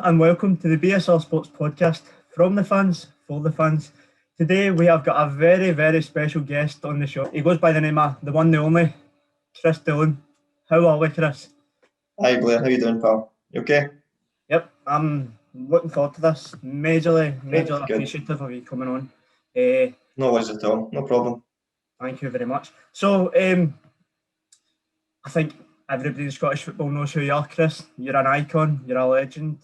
and welcome to the BSR Sports Podcast from the fans, for the fans. Today we have got a very, very special guest on the show. He goes by the name of the one, the only, Kris Doolan. How are we, Kris? Hi Blair, how you doing, pal? You okay? Yep, I'm looking forward to this. Majorly Good. appreciative of you coming on. No worries at all, no problem. Thank you very much. So, I think everybody in Scottish football knows who you are, Kris. You're an icon, you're a legend.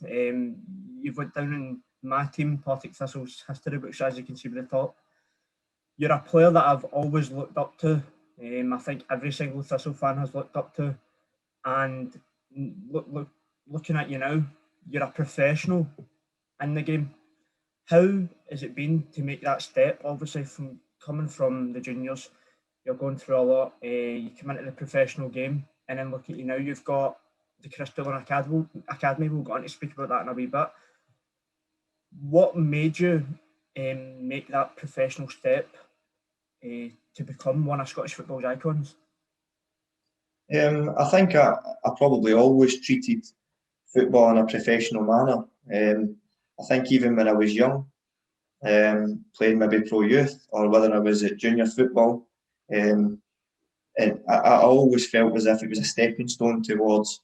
You've went down in my team, Partick Thistle's history books, as you can see at the top. You're a player that I've always looked up to. I think every single Thistle fan has looked up to. And looking at you now, you're a professional in the game. How has it been to make that step? Obviously, from coming from the juniors, you're going through a lot. You come into the professional game, and then look at you now. You've got the Kris Doolan Academy. We'll go on to speak about that in a wee bit. What made you make that professional step to become one of Scottish football's icons? I think I probably always treated football in a professional manner. I think even when I was young, playing maybe pro youth or whether I was at junior football, and I always felt as if it was a stepping stone towards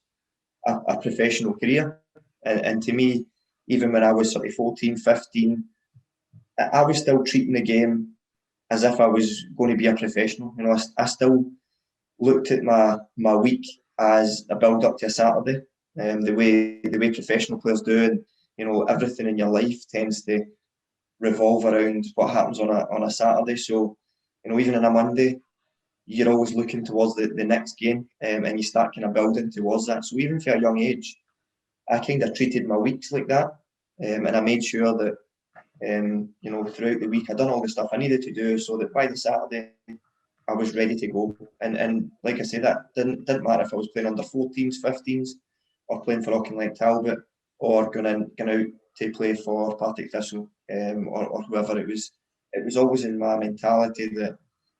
a professional career. And to me, even when I was sort of 14, 15, I was still treating the game as if I was going to be a professional. You know, I still looked at my week as a build up to a Saturday, the way professional players do, and you know, everything in your life tends to revolve around what happens on a Saturday. So, you know, even on a Monday, you're always looking towards the next game, and you start kind of building towards that. So even for a young age, I kind of treated my weeks like that, and I made sure that you know, throughout the week I done all the stuff I needed to do, so that by the Saturday I was ready to go. And like I said, that didn't matter if I was playing under 14s, 15s, or playing for Auchinleck Talbot, or going out to play for Partick Thistle, or whoever it was. It was always in my mentality that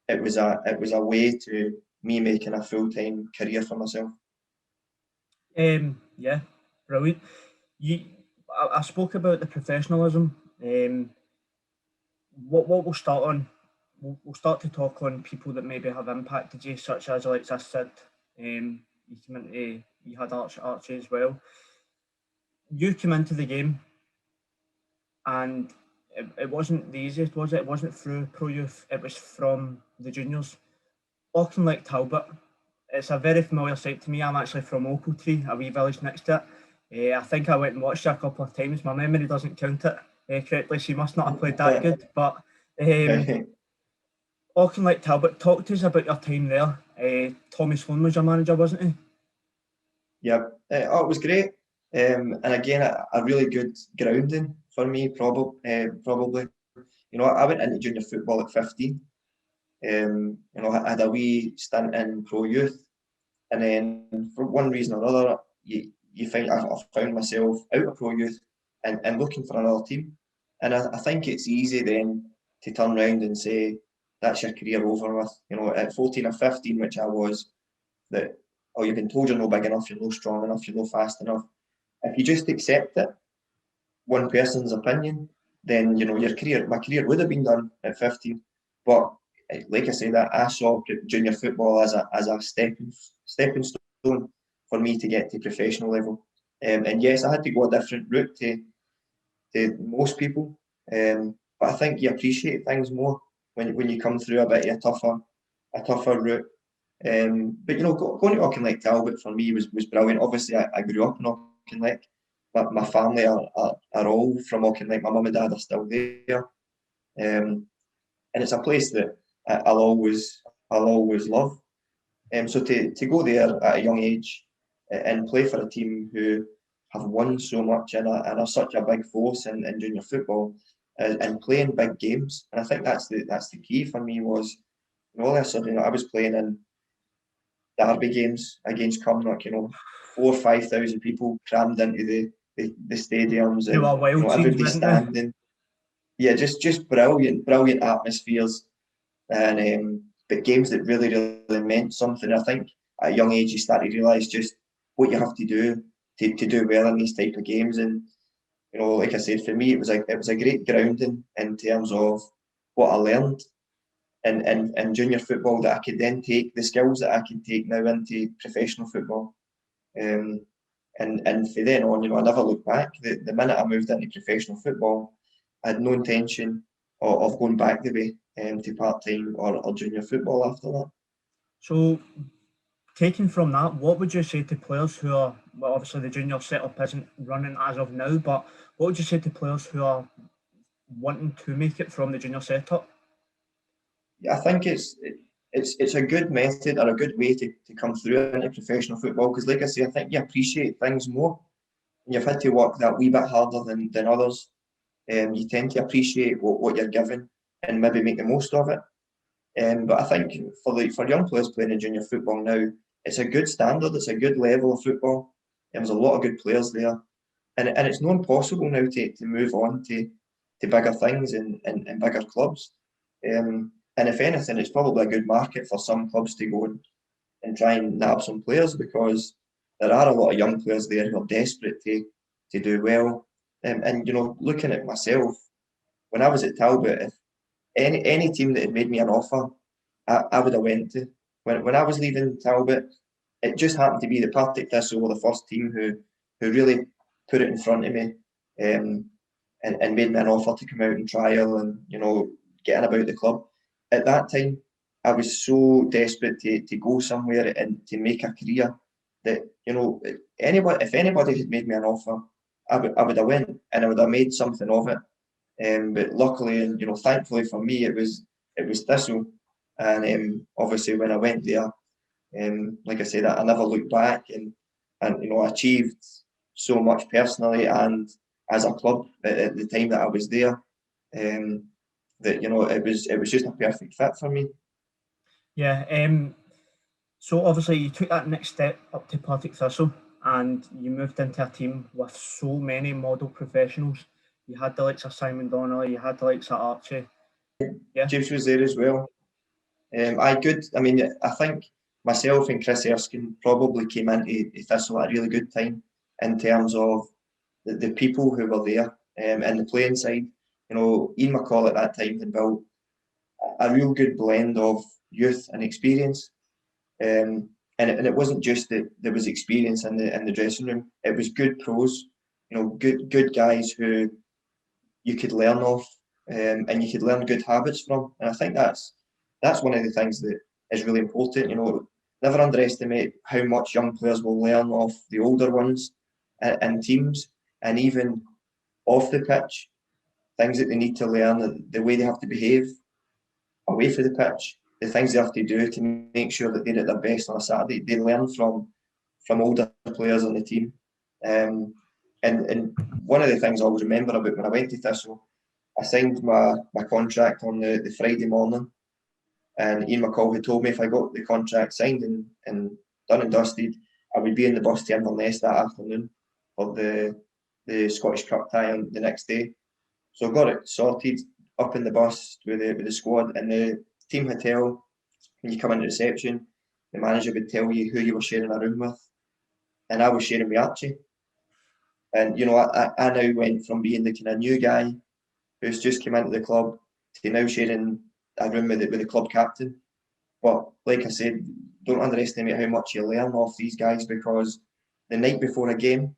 it was a way to me making a full-time career for myself. Yeah, brilliant. I spoke about the professionalism. What we'll start on, we'll start to talk on people that maybe have impacted you, such as Alexis Sid. You had Archie as well. You came into the game, and it wasn't the easiest, was it? It wasn't through pro youth. It was from the juniors. Auchinleck Talbot. It's a very familiar sight to me. I'm actually from Ochiltree, a wee village next to it. I think I went and watched it a couple of times. My memory doesn't count it correctly, so you must not have played that good. But Auchinleck Talbot, talk to us about your time there. Tommy Sloan was your manager, wasn't he? Yep. It was great. And again, a really good grounding for me, probably. You know, I went into junior football at 15. You know, I had a wee stint in pro youth, and then for one reason or another, I found myself out of pro youth and looking for another team. And I think it's easy then to turn around and say that's your career over with. You know, at 14 or 15, which I was, that you've been told you're not big enough, you're not strong enough, you're not fast enough. If you just accept it, one person's opinion, then you know my career would have been done at 15. But like I said, I saw junior football as a stepping stone for me to get to professional level. And yes, I had to go a different route to most people. But I think you appreciate things more when you come through a bit of a tougher route. But you know, going to Auchinleck Talbot for me was brilliant. Obviously, I grew up in Auchinleck. But my family are all from Auchinleck. My mum and dad are still there, and it's a place that I'll always love. So to go there at a young age and play for a team who have won so much and are such a big force in junior football and playing big games, and I think that's the key for me was, you know, all of a sudden I was playing in derby games against Cumnock, you know, 4,000 or 5,000 people crammed into the stadiums, and you know, everybody standing. Yeah, just brilliant atmospheres, and but games that really meant something. I think at a young age you start to realise just what you have to do to do well in these type of games, and you know, like I said, for me, it was a great grounding in terms of what I learned in junior football, that I could then take the skills that I can take now into professional football. And from then on, you know, I never looked back. The minute I moved into professional football, I had no intention of going back the way to part-time or junior football after that. So, taking from that, what would you say to players who are, well, obviously the junior setup isn't running as of now, but what would you say to players who are wanting to make it from the junior setup? Yeah, I think it's a good method or a good way to come through into professional football, because, like I say, I think you appreciate things more. And you've had to work that wee bit harder than others. You tend to appreciate what you're given and maybe make the most of it. But I think for young players playing in junior football now, it's a good standard, it's a good level of football. There's a lot of good players there. And it's not impossible now to move on to bigger things and bigger clubs. And if anything, it's probably a good market for some clubs to go and try and nab some players, because there are a lot of young players there who are desperate to do well. And you know, looking at myself, when I was at Talbot, if any team that had made me an offer, I would have went to. When I was leaving Talbot, it just happened to be the Partick Thistle were the first team who really put it in front of me, and made me an offer to come out and trial and, you know, get in about the club. At that time, I was so desperate to go somewhere and to make a career that, you know, if anybody had made me an offer, I would have went and I would have made something of it. But luckily, and, you know, thankfully for me, it was Thistle, and obviously when I went there, like I said, I never looked back, and you know, I achieved so much personally and as a club at the time that I was there, that, you know, it was just a perfect fit for me. Yeah. So obviously you took that next step up to Partick Thistle, and you moved into a team with so many model professionals. You had the likes of Simon Donnelly, you had the likes of Archie. Yeah. James was there as well. I mean, I think myself and Chris Erskine probably came into Thistle at a really good time in terms of the people who were there, and the playing side. You know, Ian McCall at that time had built a real good blend of youth and experience. And it wasn't just that there was experience in the dressing room. It was good pros, you know, good guys who you could learn off, and you could learn good habits from. And I think that's one of the things that is really important. You know, never underestimate how much young players will learn off the older ones in teams, and even off the pitch, things that they need to learn, the way they have to behave away from the pitch, the things they have to do to make sure that they're at their best on a Saturday. They learn from older players on the team. And one of the things I always remember about when I went to Thistle, I signed my contract on the Friday morning, and Ian McCall had told me if I got the contract signed and done and dusted, I would be in the bus to Inverness that afternoon for the Scottish Cup tie on the next day. So I got it sorted, up in the bus with the squad in the team hotel. When you come into reception, the manager would tell you who you were sharing a room with, and I was sharing with Archie. And, you know, I now went from being the kind of new guy who's just come into the club to now sharing a room with the club captain. But like I said, don't underestimate how much you learn off these guys, because the night before a game,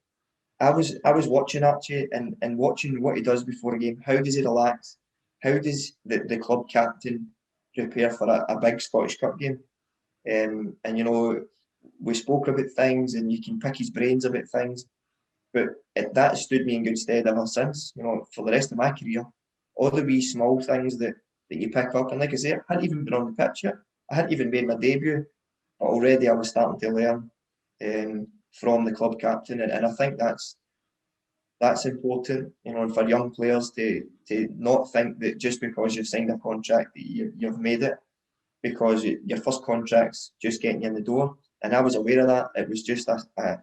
I was watching Archie and watching what he does before a game. How does he relax? How does the club captain prepare for a big Scottish Cup game? And, you know, we spoke about things, and you can pick his brains about things. But that stood me in good stead ever since, you know, for the rest of my career. All the wee small things that you pick up. And like I say, I hadn't even been on the pitch yet. I hadn't even made my debut. But already I was starting to learn from the club captain. And I think that's important, you know, for young players to not think that just because you've signed a contract that you've made it, because your first contract's just getting you in the door. And I was aware of that. It was just a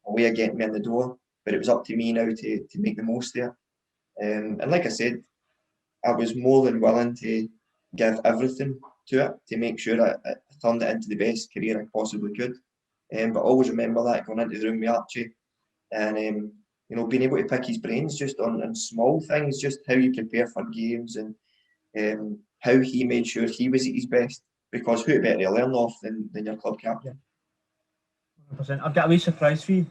way of getting me in the door, but it was up to me now to make the most there. And like I said, I was more than willing to give everything to it to make sure I turned it into the best career I possibly could. But always remember that going into the room with Archie, and you you know, being able to pick his brains just on small things, just how you prepare for games and how he made sure he was at his best. Because who better to learn off than your club captain? 100%. I've got a wee surprise for you.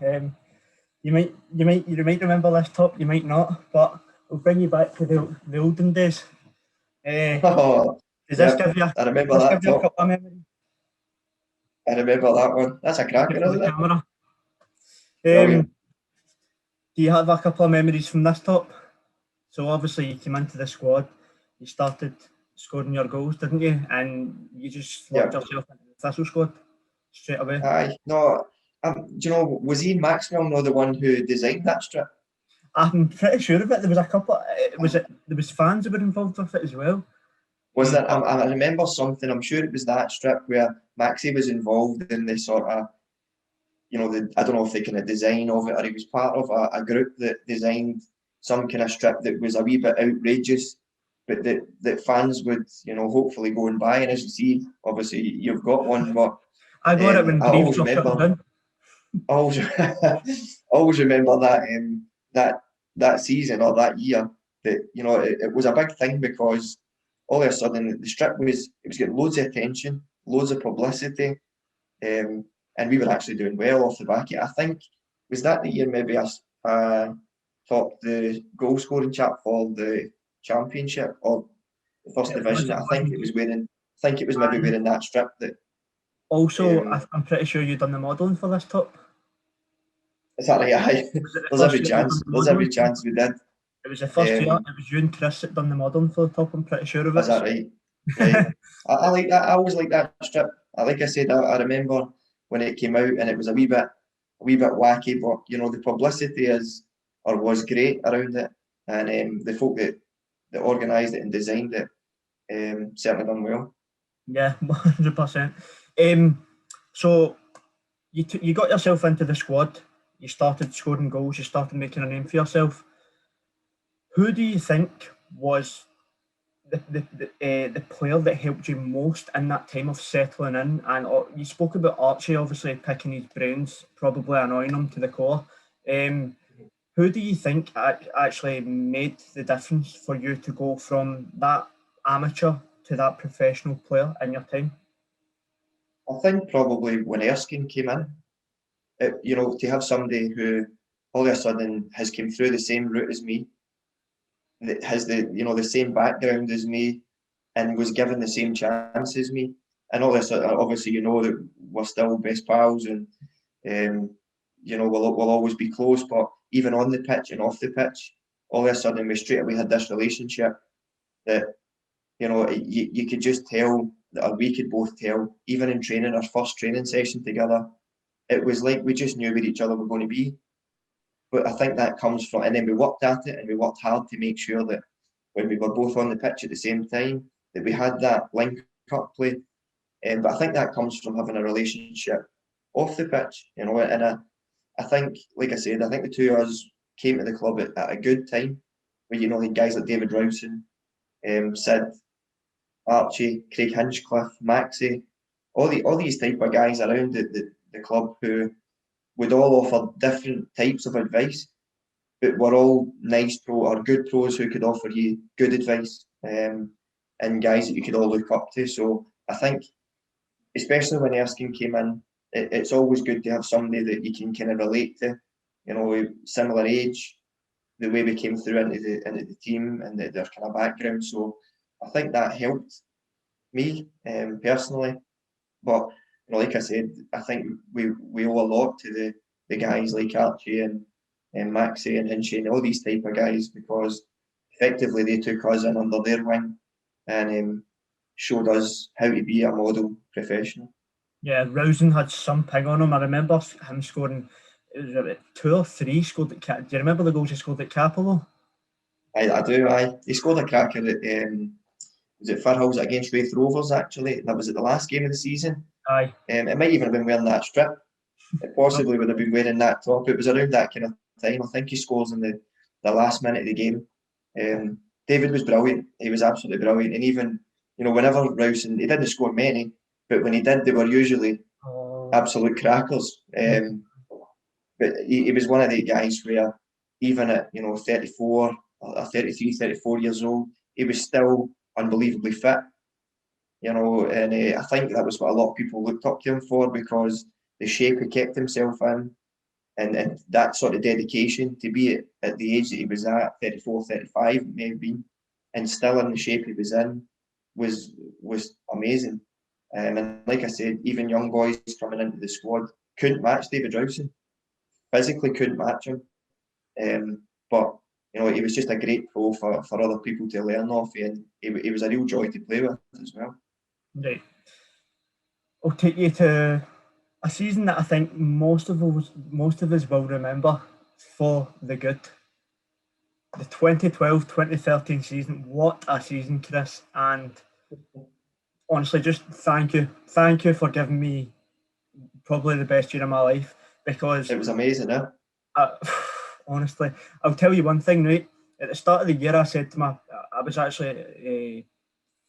You might remember this top, you might not, but we'll bring you back to the olden days. Oh, Does this give you I remember that give you a top. couple of memories? I remember that one. That's a cracker, For isn't the it? camera. Brilliant. Do you have a couple of memories from this top? So obviously you came into the squad, you started scoring your goals, didn't you? And you just slotted yourself into the Thistle squad straight away. Aye, no. Do you know, was Ian Maxwell not the one who designed that strip? I'm pretty sure of it. There was a couple. There was fans who were involved with it as well. Was that? I remember something. I'm sure it was that strip where Maxie was involved in the sort of, you know, I don't know if they kind of design of it, or he was part of a group that designed some kind of strip that was a wee bit outrageous, but that fans would, you know, hopefully go and buy. And as you see, obviously you've got one, but I got it when I always Greaves were remember. Always remember that season or that year, that, you know, it was a big thing because all of a sudden the strip was getting loads of attention, loads of publicity, and we were actually doing well off the back of it. I think, was that the year maybe I topped the goal scoring chart for the championship or the first division? I think it was maybe wearing that strip that. Also, I'm pretty sure you've done the modelling for this top. Is that right? Aye. There's every chance we did. It was the first year. It was you and Kris that done the modelling for the top. I'm pretty sure of it. Is that right? Right. I like that. I always like that strip. Like I said, I remember when it came out and it was a wee bit wacky, but you know, the publicity was great around it, and the folk that organised it and designed it certainly done well. Yeah, 100%. So you got yourself into the squad. You started scoring goals. You started making a name for yourself. Who do you think was the player that helped you most in that time of settling in? And you spoke about Archie, obviously picking his brains, probably annoying him to the core. Who do you think actually made the difference for you to go from that amateur to that professional player in your time? I think probably when Erskine came in, you know, to have somebody who all of a sudden has came through the same route as me, that has the same background as me, and was given the same chance as me, and all this. Obviously, you know that we're still best pals, and you know we'll always be close. But even on the pitch and off the pitch, all of a sudden we straight away had this relationship that, you know, you could just tell, or we could both tell, even in training, our first training session together, it was like we just knew where each other were going to be. But I think that comes from, and then we worked at it and we worked hard to make sure that when we were both on the pitch at the same time, that we had that link-up play. But I think that comes from having a relationship off the pitch, you know. And I think, like I said, I think the two of us came to the club at a good time, where, you know, like guys like David Rowson, Sid, Archie, Craig Hinchcliffe, Maxie, all these type of guys around the club who would all offer different types of advice, but were all nice good pros who could offer you good advice, and guys that you could all look up to. So I think, especially when Erskine came in, it's always good to have somebody that you can kind of relate to, you know, similar age, the way we came through into the team and their kind of background. So I think that helped me personally. But, you know, like I said, I think we owe a lot to the guys like Archie and Maxie and Hinchy and all these type of guys, because effectively they took us in under their wing and showed us how to be a model professional. Yeah, Rowson had some ping on him. I remember him scoring, it was about 2 or 3 scored at do you remember the goals he scored at Capello? I do. He scored a cracker at was it Firhills against Wraith Rovers, actually. That was at the last game of the season. Aye. It might even have been wearing that strip. It possibly would have been wearing that top. It was around that kind of time. I think he scores in the last minute of the game. David was brilliant. He was absolutely brilliant. And even, you know, whenever Rowson, he didn't score many, but when he did, they were usually absolute crackers. But he was one of the guys where even at 34 or 33, 34 years old, he was still unbelievably fit. And I think that was what a lot of people looked up to him for, because the shape he kept himself in, and that sort of dedication to be at the age that he was at, 34, 35 may have been, and still in the shape he was in, was amazing. And like I said, even young boys coming into the squad couldn't match David Rowson, physically couldn't match him. But he was just a great pro for other people to learn off, and he was a real joy to play with as well. Right. I'll take you to a season that I think most of us will remember for the good. The 2012-2013 season. What a season, Kris. And honestly, just thank you. Thank you for giving me probably the best year of my life, because it was amazing, huh? Honestly, I'll tell you one thing, right? At the start of the year, I said to I was actually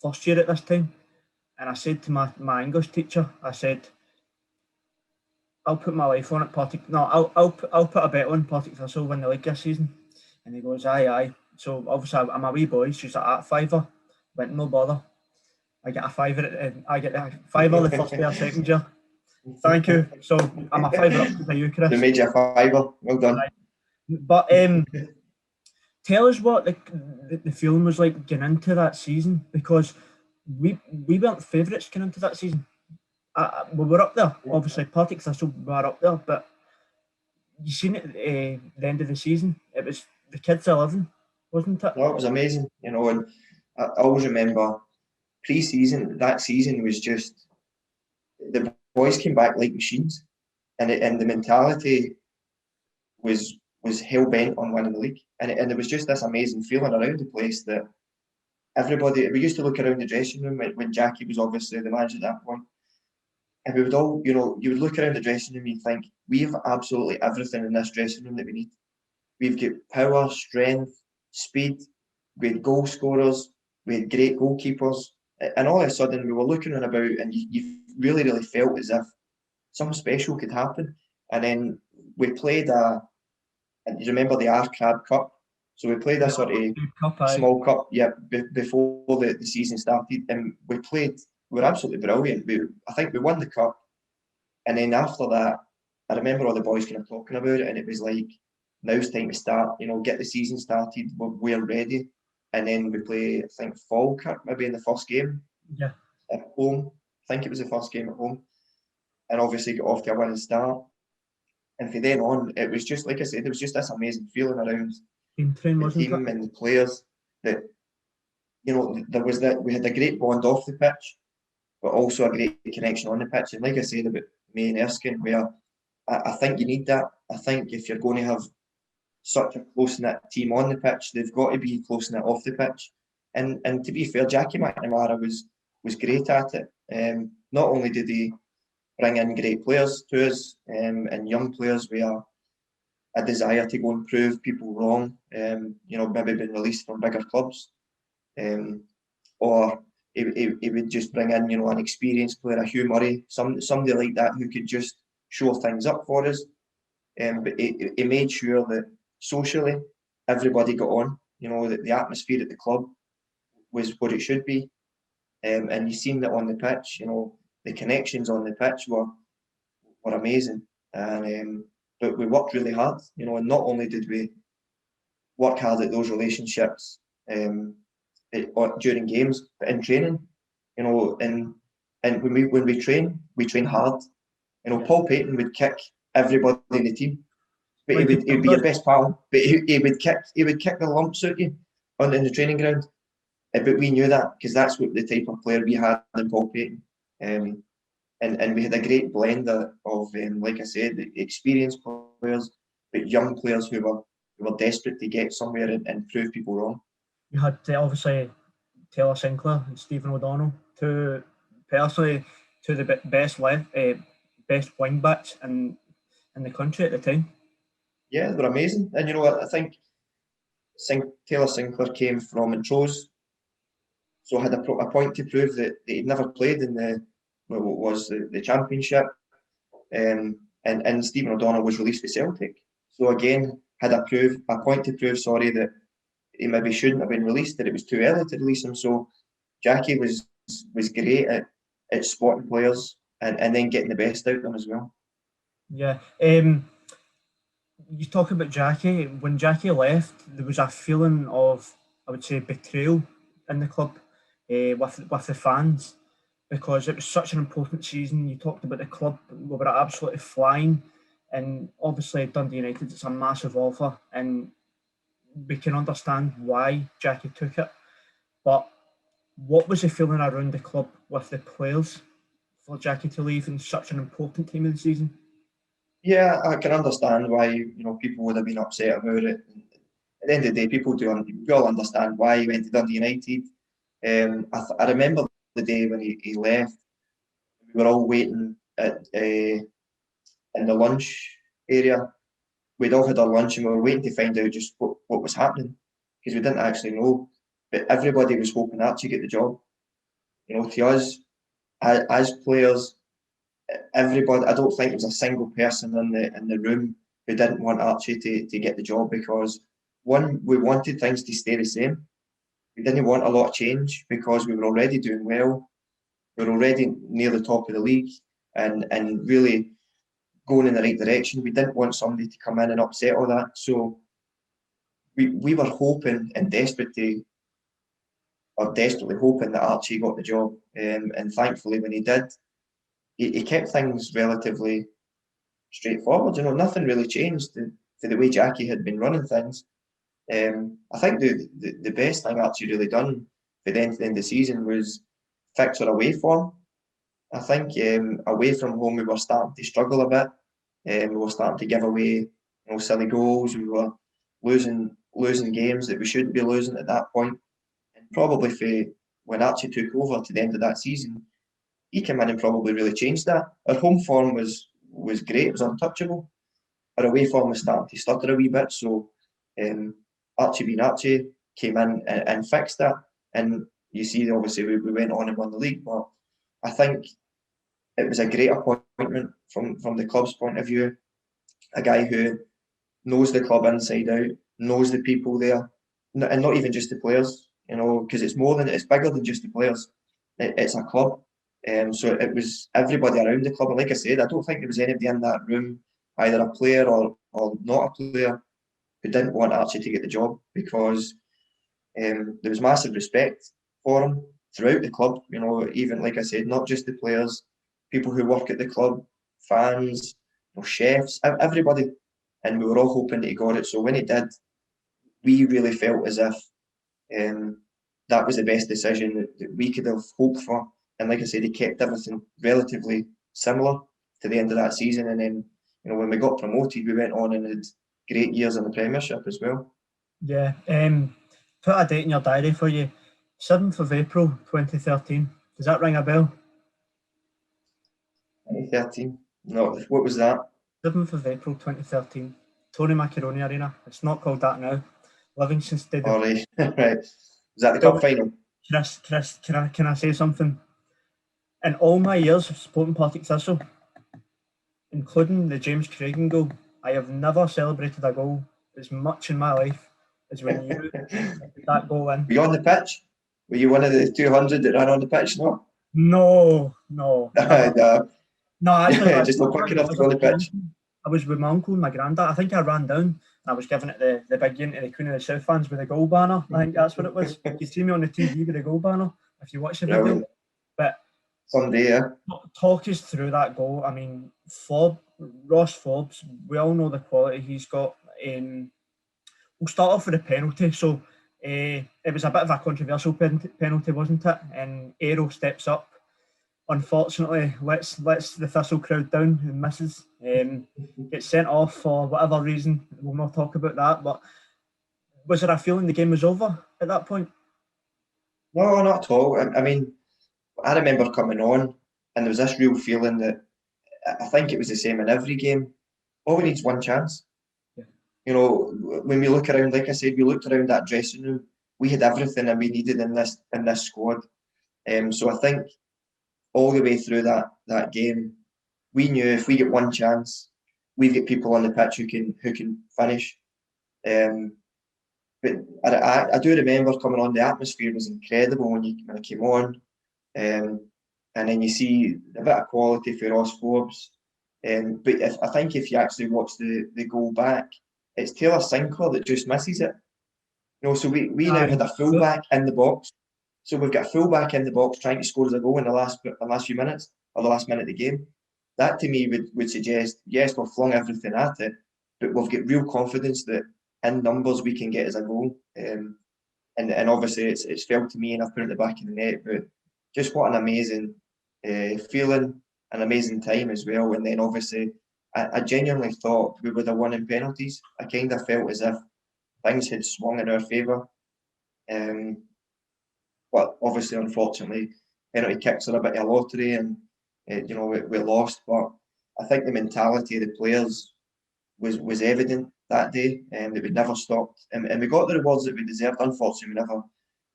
first year at this time, and I said to my English teacher, I said, I'll put my life on it, Partick. No, I'll put a bet on Partick Thistle win the league this season. And he goes, aye. So obviously I'm a wee boy, so she's at fiver. Went, no bother. I get a fiver, and I get a fiver the first year, second year. Thank you. So I'm a fiver up to you, Kris. They made you a fiver. Well done. Right. But tell us what the feeling was like getting into that season, because we weren't favourites getting into that season. We were up there, obviously. Partick Thistle were up there, but you seen it at the end of the season. It was the kids 11, wasn't it? No, it was amazing, and I always remember pre-season. That season was just, the boys came back like machines, and the mentality was hell bent on winning the league, and there was just this amazing feeling around the place that everybody. We used to look around the dressing room when Jackie was obviously the manager at that point. And we would all, you would look around the dressing room and think, we have absolutely everything in this dressing room that we need. We've got power, strength, speed, we had goal scorers, we had great goalkeepers. And all of a sudden, we were looking around about, and you really, really felt as if something special could happen. And then we played and you remember the R-Crab Cup? So we played a sort of small cup, before the season started. And we were absolutely brilliant. I think we won the cup, and then after that, I remember all the boys kind of talking about it, and it was like, now's time to start. Get the season started. We're ready, and then we play, I think, Falkirk maybe in the first game. Yeah. At home, I think it was the first game at home, and obviously got off to a winning start. And from then on, it was just, like I said, there was just this amazing feeling around the team and the players that there was that we had a great bond off the pitch, but also a great connection on the pitch. And like I said about me and Erskine, where I think you need that. I think if you're going to have such a close-knit team on the pitch, they've got to be close-knit off the pitch. And to be fair, Jackie McNamara was great at it. Not only did he bring in great players to us, and young players with a desire to go and prove people wrong, maybe been released from bigger clubs, or he would just bring in, an experienced player, a Hugh Murray, somebody like that who could just show things up for us. But he made sure that socially everybody got on, that the atmosphere at the club was what it should be. And you seen that on the pitch, the connections on the pitch were amazing. And but we worked really hard, and not only did we work hard at those relationships during games, but in training, and when we train hard. Paul Payton would kick everybody in the team, but he would be your best pal. But he would kick the lumps out you in the training ground. But we knew that, because that's what the type of player we had in Paul Payton. And we had a great blend of like I said, experienced players, but young players who were desperate to get somewhere and prove people wrong. You had obviously Taylor Sinclair and Stephen O'Donnell, two the best wing backs in the country at the time. Yeah, they were amazing. And I think Taylor Sinclair came from Montrose, so had a point to prove that he'd never played in the championship. And Stephen O'Donnell was released for Celtic, so again had a point to prove, that he maybe shouldn't have been released, that it was too early to release him. So Jackie was great at spotting players and then getting the best out of them as well. Yeah. You talk about Jackie. When Jackie left, there was a feeling of, I would say, betrayal in the club with the fans, because it was such an important season. You talked about the club, we were absolutely flying, and obviously Dundee United, it's a massive offer, and we can understand why Jackie took it. But what was the feeling around the club with the players for Jackie to leave in such an important time of the season? Yeah, I can understand why people would have been upset about it. At the end of the day, we all understand why he went to Dundee United. I remember the day when he left. We were all waiting in the lunch area. We'd all had our lunch and we were waiting to find out just what was happening, because we didn't actually know. But everybody was hoping Archie get the job. To us, as players, everybody, I don't think there was a single person in the room who didn't want Archie to get the job, because one, we wanted things to stay the same. We didn't want a lot of change because we were already doing well. We were already near the top of the league and really going in the right direction. We didn't want somebody to come in and upset all that. So we were hoping and desperately hoping that Archie got the job. And thankfully, when he did, he kept things relatively straightforward. Nothing really changed to the way Jackie had been running things. I think the best thing Archie really done for the end of the season was fix our away form. I think away from home we were starting to struggle a bit. We were starting to give away silly goals. We were losing games that we shouldn't be losing at that point. And probably when Archie took over to the end of that season, he came in and probably really changed that. Our home form was great, it was untouchable. Our away form was starting to stutter a wee bit, so Archie being Archie came in and fixed that. And you see, obviously, we went on and won the league, but I think it was a great appointment from the club's point of view. A guy who knows the club inside out, knows the people there, and not even just the players, because it's bigger than just the players. It's a club. So it was everybody around the club. And like I said, I don't think there was anybody in that room, either a player or not a player, who didn't want Archie to get the job, because there was massive respect for him throughout the club. Even like I said, not just the players, people who work at the club, fans, chefs, everybody. And we were all hoping that he got it. So when he did, we really felt as if that was the best decision that we could have hoped for. And like I said, he kept everything relatively similar to the end of that season. And then, when we got promoted, we went on and had great years in the Premiership as well. Yeah. Put a date in your diary for you. 7th of April 2013. Does that ring a bell? 2013? No, what was that? 7th of April 2013. Tony Macaroni Arena. It's not called that now. Livingston Stadium. Oh, right. Right. Was that the cup final? Kris, can I say something? In all my years of supporting Partick Thistle, including the James Cragen goal, I have never celebrated a goal as much in my life as when you put that goal in. Were you on the pitch? Were you one of the 200 that ran on the pitch? No. No. No, Actually, just not quick enough to go on the pitch. I was with my uncle and my granddad. I think I ran down and I was giving it the big yin to the Queen of the South fans with the goal banner. I think that's what it was. You see me on the TV with the goal banner if you watch the video. Brilliant. But someday, yeah. Talk us through that goal. I mean, Ross Forbes, we all know the quality he's got. We'll start off with a penalty. So it was a bit of a controversial penalty, wasn't it? And Aero steps up. Unfortunately, lets the Thistle crowd down and misses. Gets sent off for whatever reason. We'll not talk about that. But was there a feeling the game was over at that point? No, not at all. I mean, I remember coming on and there was this real feeling that I think it was the same in every game. All we need is one chance. Yeah. When we look around, like I said, we looked around that dressing room. We had everything that we needed in this squad. So I think all the way through that game, we knew if we get one chance, we get people on the pitch who can finish. But I do remember coming on. The atmosphere was incredible when I came on, and then you see a bit of quality for us Forbes. But I think if you actually watch the goal back, it's Taylor Sinclair that just misses it. So we now had a fullback in the box. So we've got a fullback in the box trying to score as a goal in the last few minutes, or the last minute of the game. That to me would suggest, yes, we've flung everything at it, but we've got real confidence that in numbers we can get as a goal. And obviously it's fell to me and I've put it at the back of the net. But just what an amazing feeling, an amazing time as well. And then obviously I genuinely thought we would have won in penalties. I kind of felt as if things had swung in our favour. But obviously, unfortunately, penalty kicks are a bit of a lottery, and we lost. But I think the mentality of the players was evident that day, and we never stopped, and we got the rewards that we deserved. Unfortunately, we never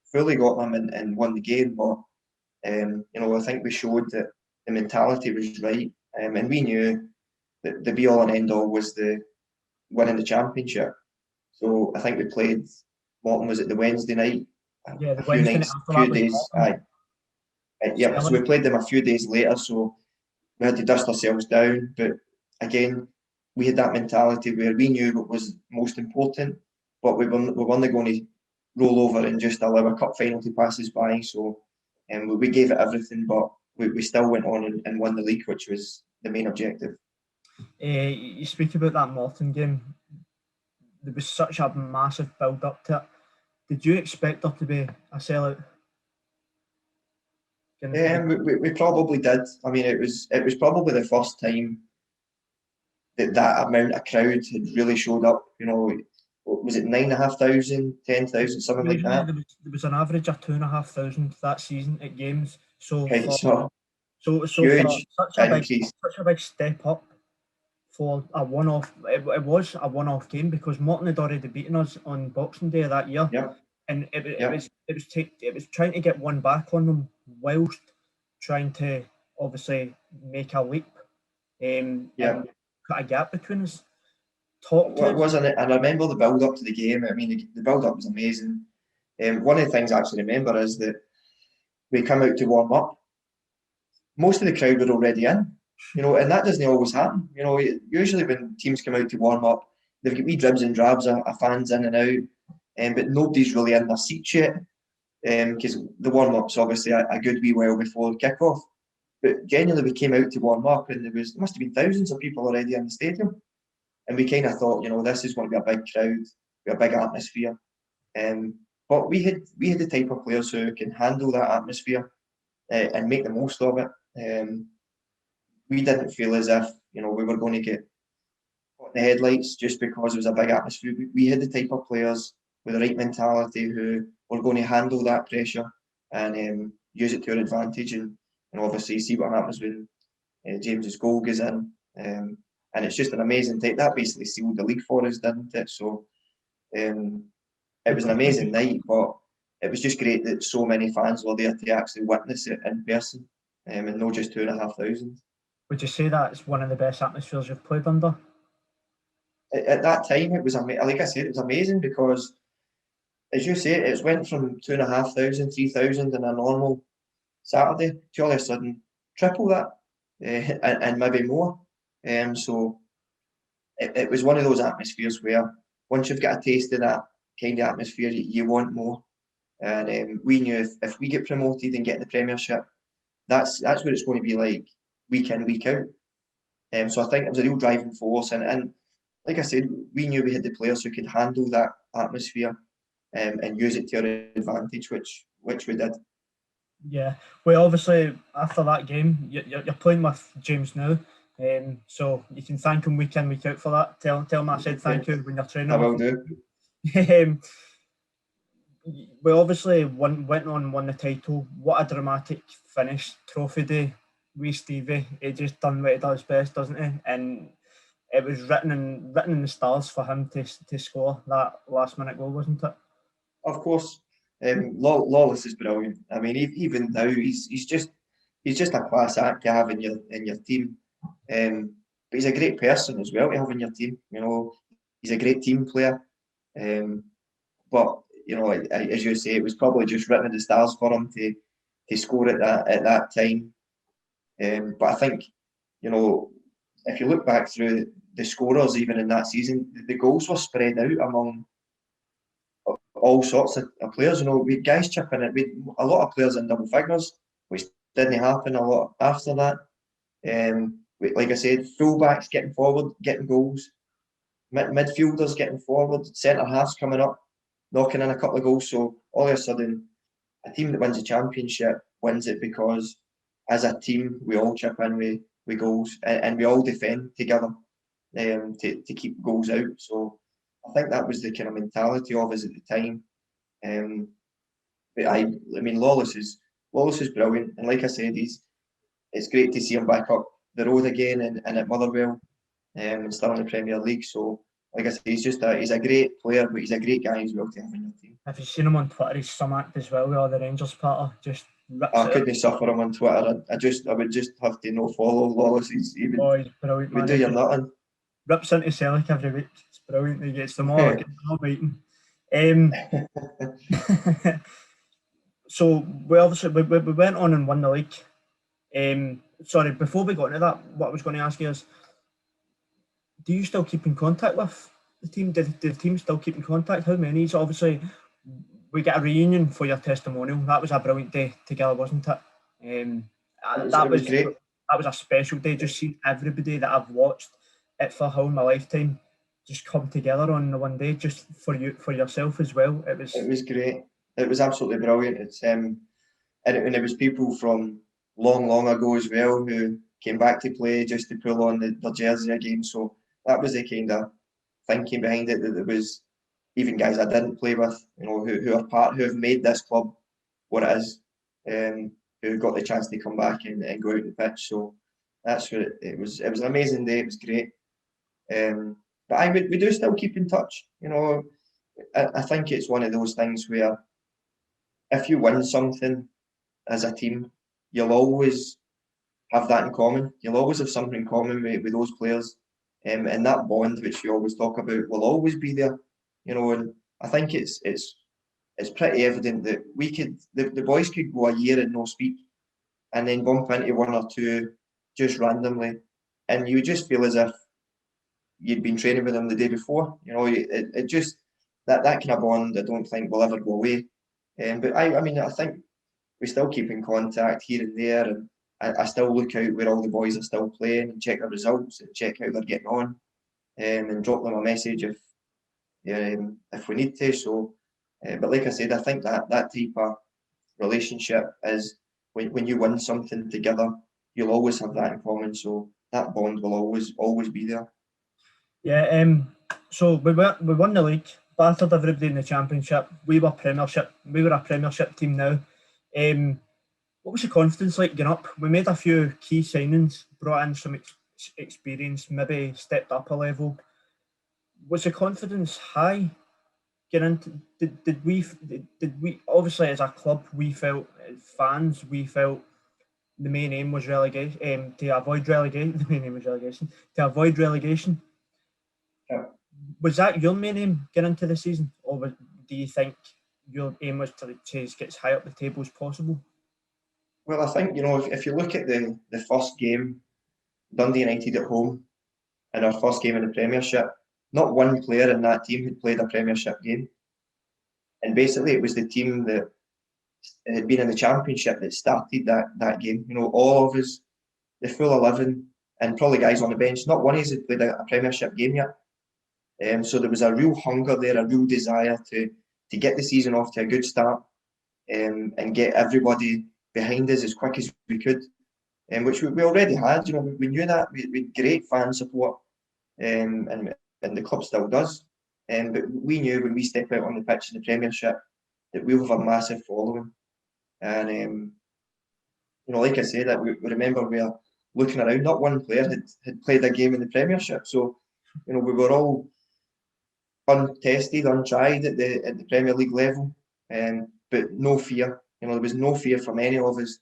fully got them and won the game. But I think we showed that the mentality was right, and we knew that the be all and end all was the winning the championship. So I think we played Morton, was it the Wednesday night? Yeah, the Wednesday night after that was yeah, so we played them a few days later, so we had to dust ourselves down. But again, we had that mentality where we knew what was most important, but we weren't going to roll over and just allow a cup final to pass us by. So we gave it everything, but we still went on and won the league, which was the main objective. You speak about that Morton game. There was such a massive build-up to it. Did you expect there to be a sellout? We probably did. I mean, it was probably the first time that amount of crowd had really showed up. Was it 9,500, 10,000, something like that? There was an average of 2,500 that season at games. So huge, for such a big step up for a one-off. It was a one-off game because Morton had already beaten us on Boxing Day of that year. Yep. And it was trying to get one back on them whilst trying to obviously make a leap and put a gap between us. Wasn't it? And I remember the build up to the game. I mean, the build up was amazing. One of the things I actually remember is that we come out to warm up. Most of the crowd were already in, and that doesn't always happen. Usually when teams come out to warm up, they've got wee dribs and drabs of fans in and out. But nobody's really in their seats yet, because the warm-up's obviously a good wee while before kick-off. But generally, we came out to warm up, and there must have been thousands of people already in the stadium. And we kind of thought, this is going to be a big crowd, a big atmosphere. But we had the type of players who can handle that atmosphere and make the most of it. We didn't feel as if we were going to get caught in the headlights just because it was a big atmosphere. We had the type of players with the right mentality who were going to handle that pressure and use it to our advantage. And obviously see what happens when James's goal goes in. And it's just an amazing take. That basically sealed the league for us, didn't it? So it was an amazing night, but it was just great that so many fans were there to actually witness it in person, and not just 2,500. Would you say that's one of the best atmospheres you've played under? At that time, it was like I said, it was amazing because, as you say, it went from 2,500, 3,000 in a normal Saturday to all of a sudden triple that, and maybe more. So it was one of those atmospheres where once you've got a taste of that kind of atmosphere, you want more. And we knew if we get promoted and get the Premiership, that's what it's going to be like week in, week out. So I think it was a real driving force. And like I said, we knew we had the players who could handle that atmosphere and use it to our advantage, which we did. Yeah, well, obviously after that game, you're playing with James now, so you can thank him week in, week out for that. Tell him I said thank you when you're training. I will do. We obviously went on and won the title. What a dramatic finish, trophy day. We Stevie, he just done what he does best, doesn't he? And it was written in the stars for him to score that last minute goal, wasn't it? Of course. Lawless is brilliant. I mean, even now he's just a class act to have in your team. But he's a great person as well to have in your team. He's a great team player. But you know, as you say, it was probably just written in the stars for him to score at that time. But I think, you know, if you look back through the scorers even in that season, the goals were spread out among all sorts of players. You know, we had guys chipping it. We had a lot of players in double figures, which didn't happen a lot after that. Like I said, fullbacks getting forward, getting goals, midfielders getting forward, centre halves coming up, knocking in a couple of goals. So all of a sudden, a team that wins a championship wins it because, as a team, we all chip in with goals and we all defend together to keep goals out. So I think that was the kind of mentality of us at the time. But I mean, Lawless is brilliant, and like I said, it's great to see him back up the road again and at Motherwell, and still in the Premier League. So, like I said, he's a great player, but he's a great guy as well to have in your team. Have you seen him on Twitter? He's some act as well with all the Rangers patter. Just rips I couldn't suffer him on Twitter. I would just have to no follow Lawless. He's brilliant, man. We do your nothing. Rips into Celtic every week. It's brilliant. He gets them all, biting. So we obviously we went on and won the league. Sorry, before we got into that, what I was going to ask you is, do you still keep in contact with the team? Did the team still keep in contact? How many? So obviously, we get a reunion for your testimonial. That was a brilliant day together, wasn't it? That was great. That was a special day. Just seeing everybody that I've watched it for in my lifetime just come together on the one day, just for yourself as well. It was great. It was absolutely brilliant. It's and it was people from long ago as well who came back to play just to pull on their jersey again. So that was the kind of thinking behind it, that there was even guys I didn't play with, you know, who have made this club what it is, who got the chance to come back and go out the pitch. So that's what it was. It was an amazing day. It was great. But we do still keep in touch. You know, I think it's one of those things where if you win something as a team, you'll always have that in common. You'll always have something in common with those players. And that bond, which we always talk about, will always be there. You know, and I think it's pretty evident that the boys could go a year and no speak, and then bump into one or two just randomly, and you just feel as if you'd been training with them the day before. You know, it just that kind of bond, I don't think will ever go away. But I mean, I think we still keep in contact here and there, and I still look out where all the boys are still playing and check the results and check how they're getting on, and drop them a message if we need to. So, but like I said, I think that type of relationship is when you win something together, you'll always have that in common. So that bond will always be there. Yeah. So we won the league, battered everybody in the championship. We were a Premiership team now. What was the confidence like getting up? We made a few key signings, brought in some experience, maybe stepped up a level. Was the confidence high? Did we obviously as a club, we felt, as fans, we felt the main aim was relegation, to avoid relegation. The main aim was relegation, to avoid relegation. Yeah. Was that your main aim getting into the season, or do you think your aim was to get as high up the table as possible? Well, I think, you know, if you look at the first game, Dundee United at home, in our first game in the Premiership, not one player in that team had played a Premiership game. And basically it was the team that had been in the Championship that started that game. You know, all of us, the full 11, and probably guys on the bench, not one of us had played a Premiership game yet. So there was a real hunger there, a real desire to get the season off to a good start, and get everybody behind us as quick as we could, which we already had. You know, we knew that. We had great fan support, and the club still does. But we knew when we step out on the pitch in the Premiership that we'll have a massive following. And you know, like I said, that we remember we were looking around. Not one player had played a game in the Premiership, so you know we were all untested, untried at the Premier League level, but no fear. You know, there was no fear from any of us.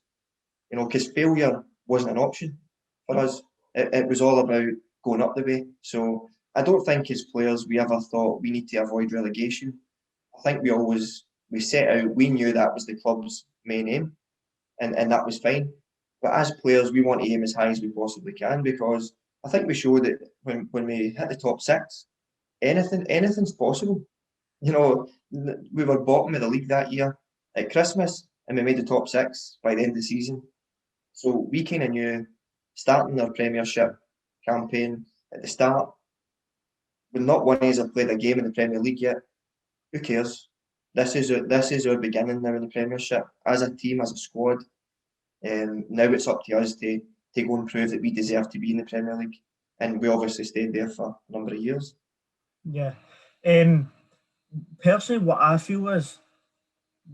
You know, because failure wasn't an option for us. It was all about going up the way. So I don't think as players we ever thought we need to avoid relegation. I think we set out, we knew that was the club's main aim, and that was fine. But as players, we want to aim as high as we possibly can, because I think we showed that when we hit the top six, anything's possible. You know, we were bottom of the league that year at Christmas, and we made the top six by the end of the season. So we kind of knew, starting our Premiership campaign at the start, when not one of us have played a game in the Premier League yet, who cares? This is our beginning now in the Premiership as a team, as a squad. Now it's up to us to go and prove that we deserve to be in the Premier League, and we obviously stayed there for a number of years. Yeah. Personally, what I feel is,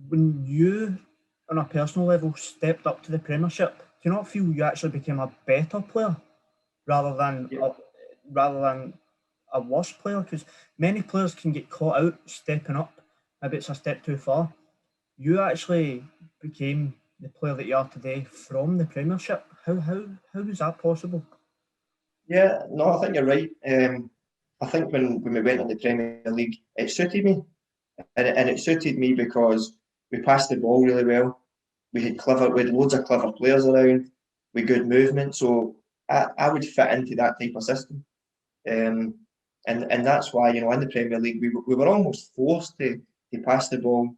when you, on a personal level, stepped up to the Premiership, do you not feel you actually became a better player rather than a worse player? Because many players can get caught out stepping up. Maybe it's a step too far. You actually became the player that you are today from the Premiership. How is that possible? Yeah, no, I think you're right. I think when we went in the Premier League, it suited me, and it suited me because we passed the ball really well. We had loads of clever players around, with good movement. So I would fit into that type of system, and that's why, you know, in the Premier League we were almost forced to pass the ball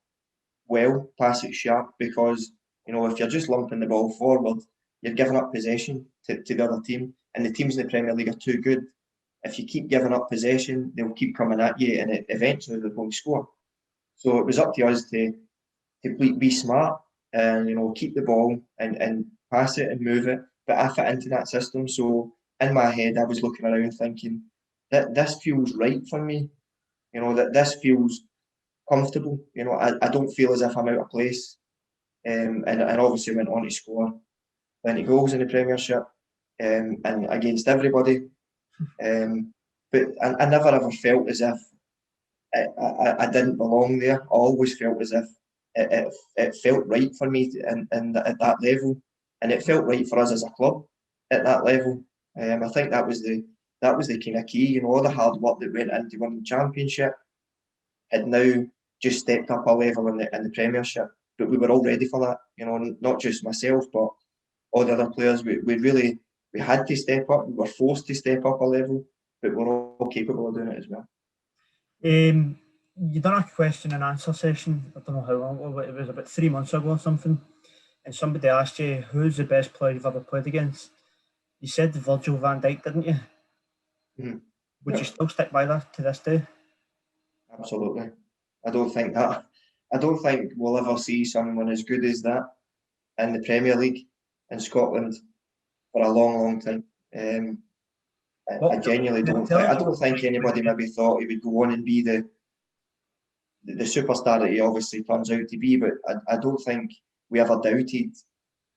well, pass it sharp, because, you know, if you're just lumping the ball forward, you're giving up possession to the other team, and the teams in the Premier League are too good. If you keep giving up possession, they'll keep coming at you, and eventually they're going to score. So it was up to us to be smart and, you know, keep the ball and pass it and move it. But I fit into that system, so in my head I was looking around thinking that this feels right for me. You know, that this feels comfortable. You know, I don't feel as if I'm out of place. And obviously went on to score 20 goals in the Premiership, and against everybody. But I never ever felt as if I didn't belong there. I always felt as if it felt right for me at that level, and it felt right for us as a club at that level. I think that was the kind of key. You know, all the hard work that went into winning the Championship had now just stepped up a level in the Premiership. But we were all ready for that. You know, not just myself, but all the other players. We had to step up. We were forced to step up a level, but we're all capable of doing it as well. You done a question and answer session, I don't know how long ago, it was about 3 months ago or something, and somebody asked you, who's the best player you've ever played against? You said Virgil van Dijk, didn't you? Mm-hmm. Would you still stick by that to this day? Absolutely. I don't think we'll ever see someone as good as that in the Premier League in Scotland for a long, long time. I genuinely don't. I don't think anybody maybe thought he would go on and be the superstar that he obviously turns out to be. But I don't think we ever doubted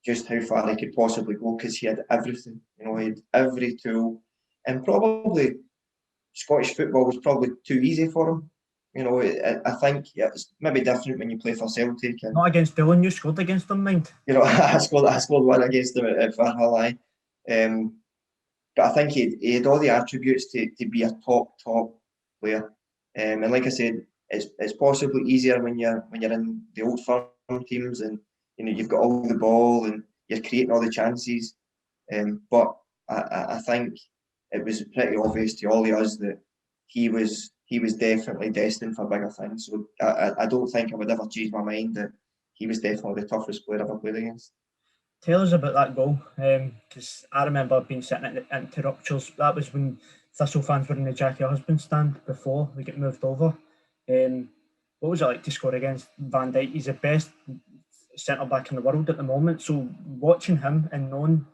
just how far he could possibly go, because he had everything. You know, he had every tool, and probably Scottish football was probably too easy for him. You know, I think it's maybe different when you play for Celtic. And, not against Doolan, you scored against them, mind. You know, I scored one against them at Farnhall. But I think he had all the attributes to be a top player. And like I said, it's possibly easier when you're in the old firm teams, and, you know, you've got all the ball and you're creating all the chances. But I think it was pretty obvious to all of us that he was definitely destined for bigger things. So I don't think I would ever change my mind that he was definitely the toughest player I've ever played against. Tell us about that goal, because I remember being sitting at the interrupters. That was when Thistle fans were in the Jackie Husband stand before we get moved over. What was it like to score against Van Dijk? He's the best centre back in the world at the moment. So watching him and knowing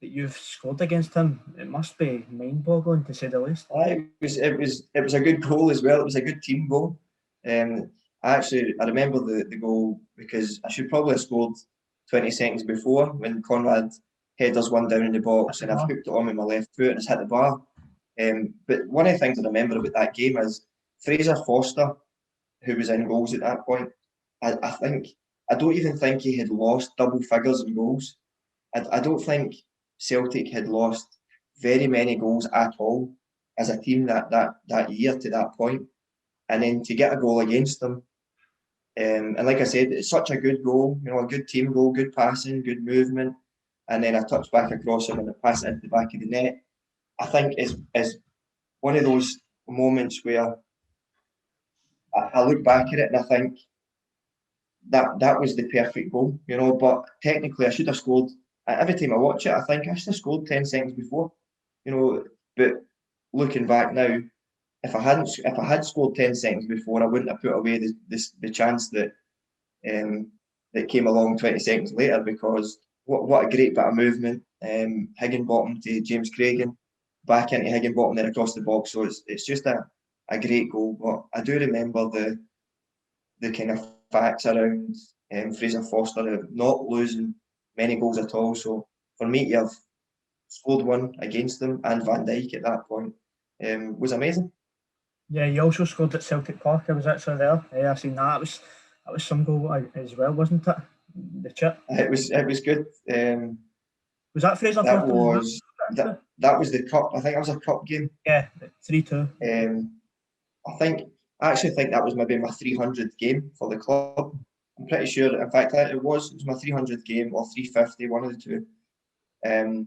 that you've scored against him, it must be mind-boggling, to say the least. It was a good goal as well. It was a good team goal. I remember the goal because I should probably have scored 20 seconds before, when Conrad headers one down in the box, and I've hooked it on with my left foot and it's hit the bar. But one of the things I remember about that game is Fraser Foster, who was in goals at that point. I don't even think he had lost double figures in goals. I don't think Celtic had lost very many goals at all as a team that year to that point, and then to get a goal against them. And like I said, it's such a good goal, a good team goal, good passing, good movement, and then a touch back across him and a pass into the back of the net. I think is one of those moments where I look back at it and I think that was the perfect goal, But technically, I should have scored. Every time I watch it, I think I should have scored 10 seconds before, But looking back now, if I had scored 10 seconds before, I wouldn't have put away the chance that that came along 20 seconds later, because what a great bit of movement. Higginbottom to James Craigan, back into Higginbottom, then across the box. So it's just a great goal. But I do remember the kind of facts around Fraser Forster not losing many goals at all. So for me to have scored one against them and Van Dijk at that point was amazing. Yeah, you also scored at Celtic Park. I was actually there. I seen that. That was some goal as well, wasn't it? The chip. It was good. Was that Fraser that Forster? was that was the cup. I think that was a cup game. Yeah, 3-2. I actually think that was maybe my 300th game for the club. I'm pretty sure. In fact, it was my 300th game or 350, one of the two. And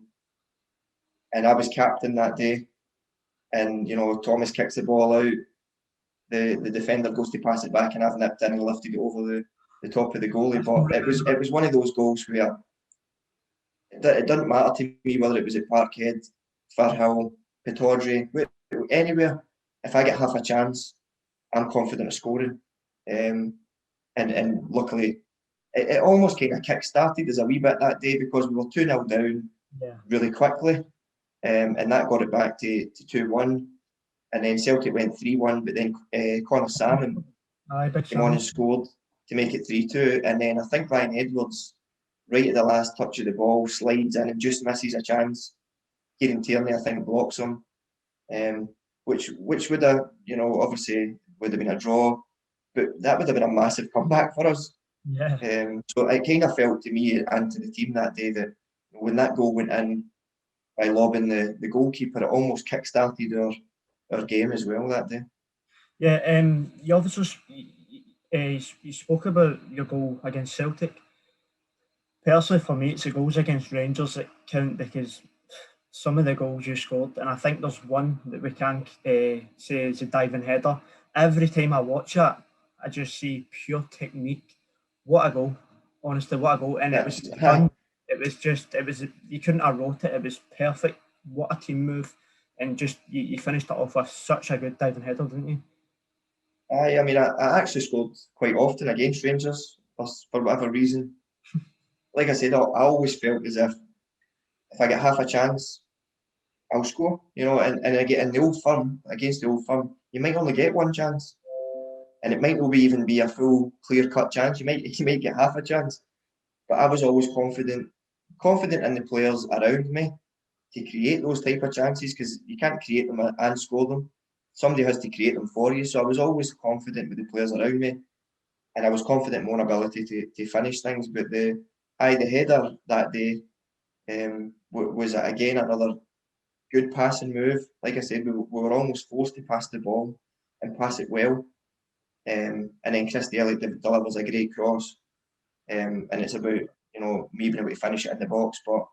I was captain that day. And Thomas kicks the ball out. The defender goes to pass it back, and I've nipped in and lifted it over the top of the goalie. But it was one of those goals where it doesn't matter to me whether it was at Parkhead, Firhill, Pittodrie, anywhere. If I get half a chance, I'm confident of scoring. And luckily, it almost kind of kick-started us a wee bit that day, because we were 2-0 down really quickly. And that got it back to 2-1. And then Celtic went 3-1, but then Connor Salmon came on and scored to make it 3-2. And then I think Ryan Edwards, right at the last touch of the ball, slides in and just misses a chance. Kieran Tierney, I think, blocks him, which would have, obviously would have been a draw, but that would have been a massive comeback for us. Yeah. So it kind of felt to me and to the team that day that when that goal went in by lobbing the goalkeeper, it almost kick-started our game as well that day. Yeah, you obviously you spoke about your goal against Celtic. Personally, for me, it's the goals against Rangers that count, because some of the goals you scored, and I think there's one that we can say is a diving header. Every time I watch it, I just see pure technique. What a goal! Honestly, what a goal! And it was done. It was you couldn't have wrote it. It was perfect. What a team move! And just you finished it off with such a good diving header, didn't you? I mean, I actually scored quite often against Rangers for whatever reason. Like I said, I always felt as if I get half a chance, I'll score. And I get in the Old Firm, against the Old Firm, you might only get one chance, and it might not even be a full clear-cut chance. You might get half a chance. But I was always confident in the players around me to create those type of chances, because you can't create them and score them. Somebody has to create them for you. So I was always confident with the players around me, and I was confident in my own ability to finish things. But the header that day was again another good passing move. Like I said, we were almost forced to pass the ball and pass it well. And then Kris Doolan delivers a great cross. And it's about me being able to finish it in the box. But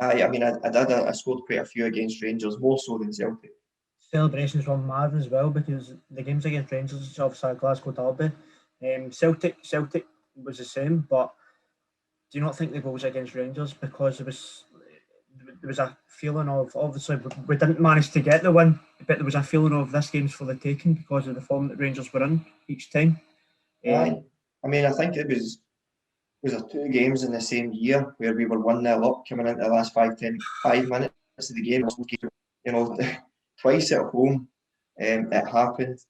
I scored quite a few against Rangers, more so than Celtic. Celebrations were mad as well, because the games against Rangers is obviously a Glasgow derby. Celtic was the same, but do you not think the goals against Rangers, because there was a feeling of, obviously we didn't manage to get the win, but there was a feeling of this game's for the taking because of the form that Rangers were in each time. I think it was there 2 games in the same year where we were 1-0 up coming into the last 5 minutes of the game. Twice at home, it happened,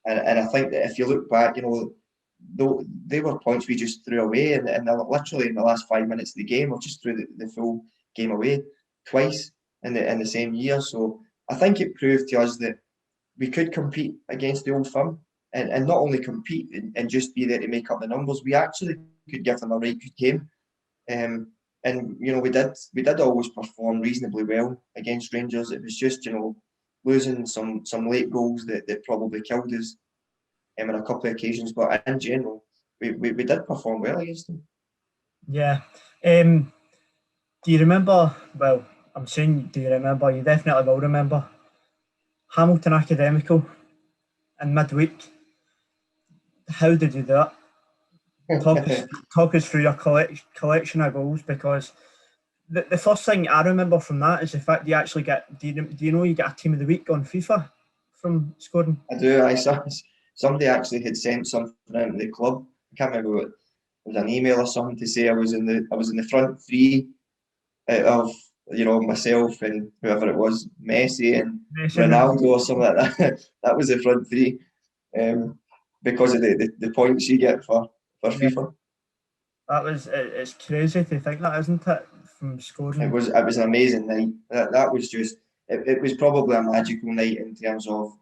and I think that if you look back, they were points we just threw away, and literally in the last 5 minutes of the game, we just threw the full game away twice in the same year. So I think it proved to us that we could compete against the Old Firm, and not only compete and just be there to make up the numbers. We actually could give them a right good game. And we did always perform reasonably well against Rangers. It was just losing some late goals that probably killed us on a couple of occasions. But in general, we did perform well against them. Yeah. Do you remember? Well, I'm saying, do you remember? You definitely will remember Hamilton Academical in midweek. How did you do it? Talk us through your collection of goals, because the first thing I remember from that is the fact you actually get. Do you know you get a team of the week on FIFA from scoring? I do. I saw somebody actually had sent something out of the club. I can't remember what. It was an email or something to say I was in the front three of myself and whoever it was, Messi and Ronaldo or something like that. That was the front three, because of the points you get for FIFA. That was, it's crazy to think that, isn't it? From scoring. It was an amazing night. That was just it was probably a magical night in terms of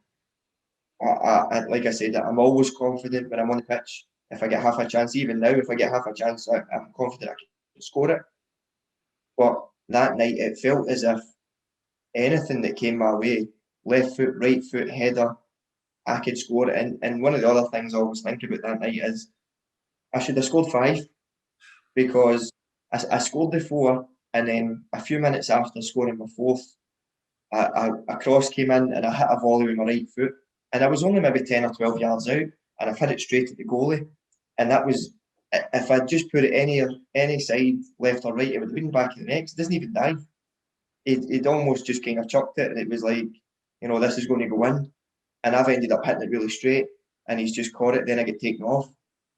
like I said, I'm always confident when I'm on the pitch. If I get half a chance, even now, if I get half a chance, I'm confident I can score it. But that night, it felt as if anything that came my way, left foot, right foot, header, I could score it. And one of the other things I always think about that night is I should have scored 5, because I scored the 4, and then a few minutes after scoring my 4th, a cross came in and I hit a volley with my right foot. And I was only maybe 10 or 12 yards out, and I've hit it straight at the goalie. And that was, if I'd just put it any side, left or right, it would have been back of the net. It doesn't even dive. He'd almost just kind of chucked it, and it was like, this is going to go in. And I've ended up hitting it really straight, and he's just caught it. Then I get taken off.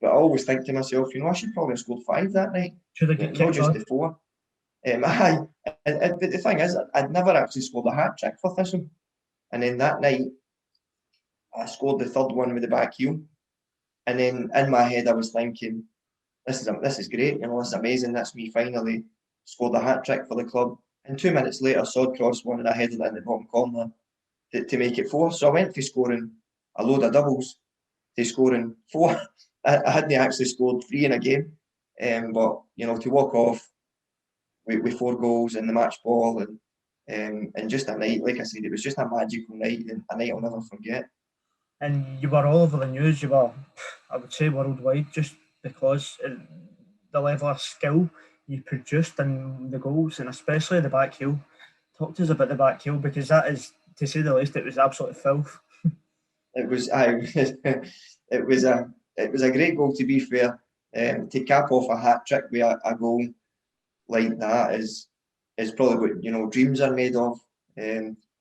But I always think to myself, I should probably have scored 5 that night, not just the 4. And the thing is, I'd never actually scored a hat trick for Thistle. And then that night, I scored the 3rd one with the back heel. And then in my head, I was thinking, this is great. This is amazing. That's me finally scored a hat trick for the club. And 2 minutes later, Sod crossed one and I headed it in the bottom corner to make it 4. So I went to scoring a load of doubles to scoring 4. I hadn't actually scored 3 in a game. But, to walk off with 4 goals in the match ball and just a night, like I said, it was just a magical night, and a night I'll never forget. And you were all over the news. You were, I would say, worldwide, just because the level of skill you produced in the goals, and especially the back heel. Talk to us about the back heel, because that is, to say the least, it was absolute filth. It was a great goal, to be fair. To cap off a hat trick with a goal like that is probably what dreams are made of.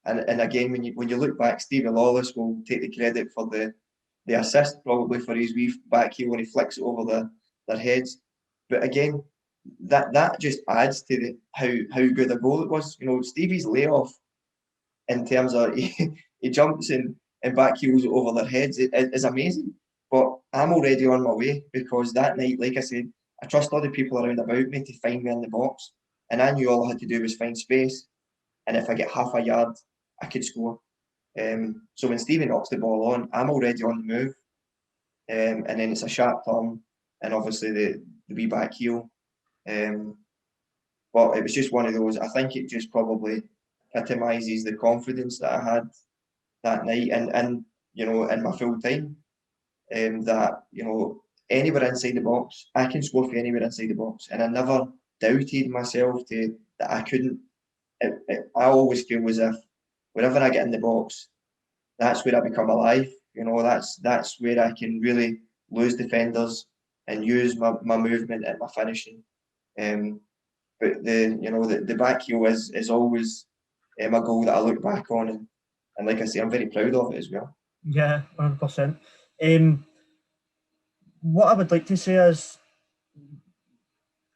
And again, when you look back, Stevie Lawless will take the credit for the assist, probably, for his wee back heel when he flicks it over their heads. But again, that just adds to how good a goal it was. Stevie's layoff, in terms of he jumps and back heels it over their heads, it is amazing. But I'm already on my way, because that night, like I said, I trust all the people around about me to find me in the box, and I knew all I had to do was find space, and if I get half a yard, I could score. So when Stevie knocks the ball on, I'm already on the move, and then it's a sharp turn, and obviously the wee back heel. But it was just one of those. I think it just probably epitomises the confidence that I had that night, and in my full time, that anywhere inside the box, I can score for anywhere inside the box, and I never doubted myself that I couldn't. I always feel as if whenever I get in the box, that's where I become alive. That's where I can really lose defenders and use my movement and my finishing. But the back heel is always a goal that I look back on, and like I say, I'm very proud of it as well. Yeah, 100%. What I would like to say is,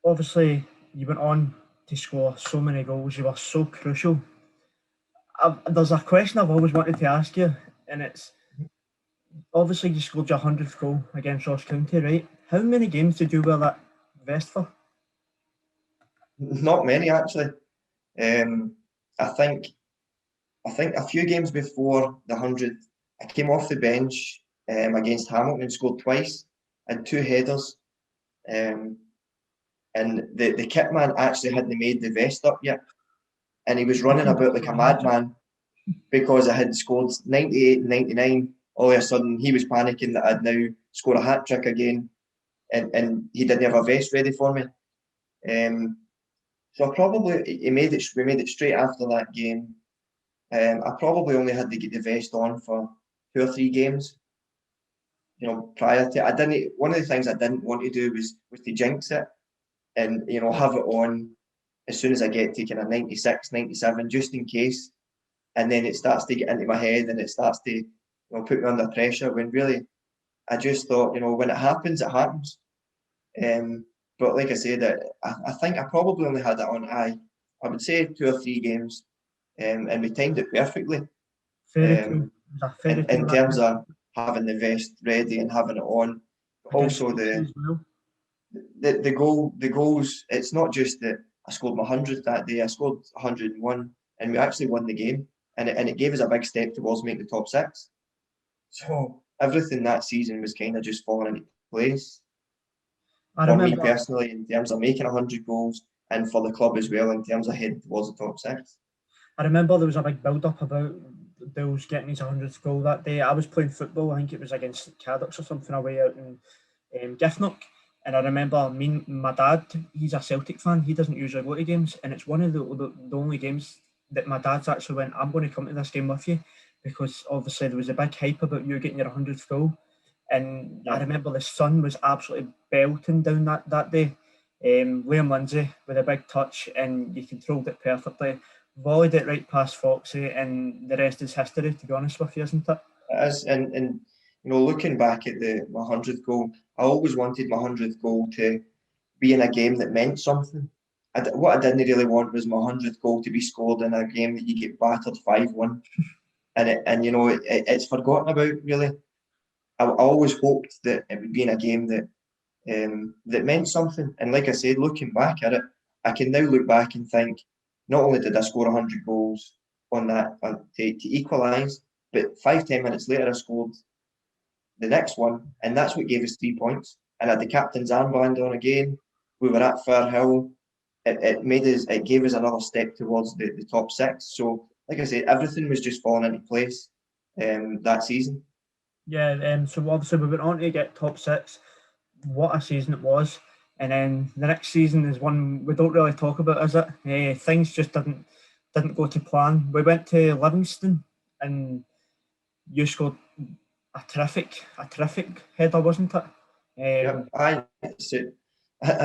obviously, you went on to score so many goals. You were so crucial. There's a question I've always wanted to ask you, and it's, obviously you scored your 100th goal against Ross County, right? How many games did you wear that vest for? Not many, actually. I think a few games before the 100, I came off the bench against Hamilton and scored twice, and 2 headers. and the kit man actually hadn't made the vest up yet, and he was running about like a madman because I had scored 98 and 99. All of a sudden, he was panicking that I'd now scored a hat trick again, and he didn't have a vest ready for me. So we made it straight after that game. I probably only had to get the vest on for 2 or 3 games. You know, prior to I didn't. One of the things I didn't want to do was to jinx it, and you know, have it on as soon as I get to kind of 96, 97, just in case. And then it starts to get into my head, and it starts to, you know, put me under pressure. When really, I just thought, you know, when it happens, it happens. But like I said, I think I probably only had it on. I would say 2 or 3 games, and we timed it perfectly. In terms of having the vest ready and having it on, also the goals. It's not just that I scored my 100th that day. I scored 101, and we actually won the game, and it gave us a big step towards making the top 6. So everything that season was kind of just falling into place. For me personally, in terms of making 100 goals, and for the club as well, in terms of heading towards the top 6. I remember there was a big build-up about Bills getting his 100th goal that day. I was playing football. I think it was against Caddocks or something away out in Giffnock. And I remember my dad, he's a Celtic fan. He doesn't usually go to games. And it's one of the only games that my dad's actually went, I'm going to come to this game with you. Because obviously there was a big hype about you getting your 100th goal. And I remember the sun was absolutely belting down that day. Liam Lindsay with a big touch, and you controlled it perfectly. Volleyed it right past Foxy, and the rest is history, to be honest with you, isn't it? It is, and you know, looking back at my 100th goal, I always wanted my 100th goal to be in a game that meant something. What I didn't really want was my 100th goal to be scored in a game that you get battered 5-1, and you know, it's forgotten about really. I always hoped that it would be in a game that that meant something. And like I said, looking back at it, I can now look back and think, not only did I score 100 goals on that to equalise, but 5-10 minutes later I scored the next one, and that's what gave us 3 points. And I had the captain's armband on again. We were at Firhill. It gave us another step towards the top 6. So, like I said, everything was just falling into place that season. Yeah, so obviously we went on to get top 6. What a season it was. And then the next season is one we don't really talk about, is it? Things just didn't go to plan. We went to Livingston, and you scored a terrific header, wasn't it? Yeah, I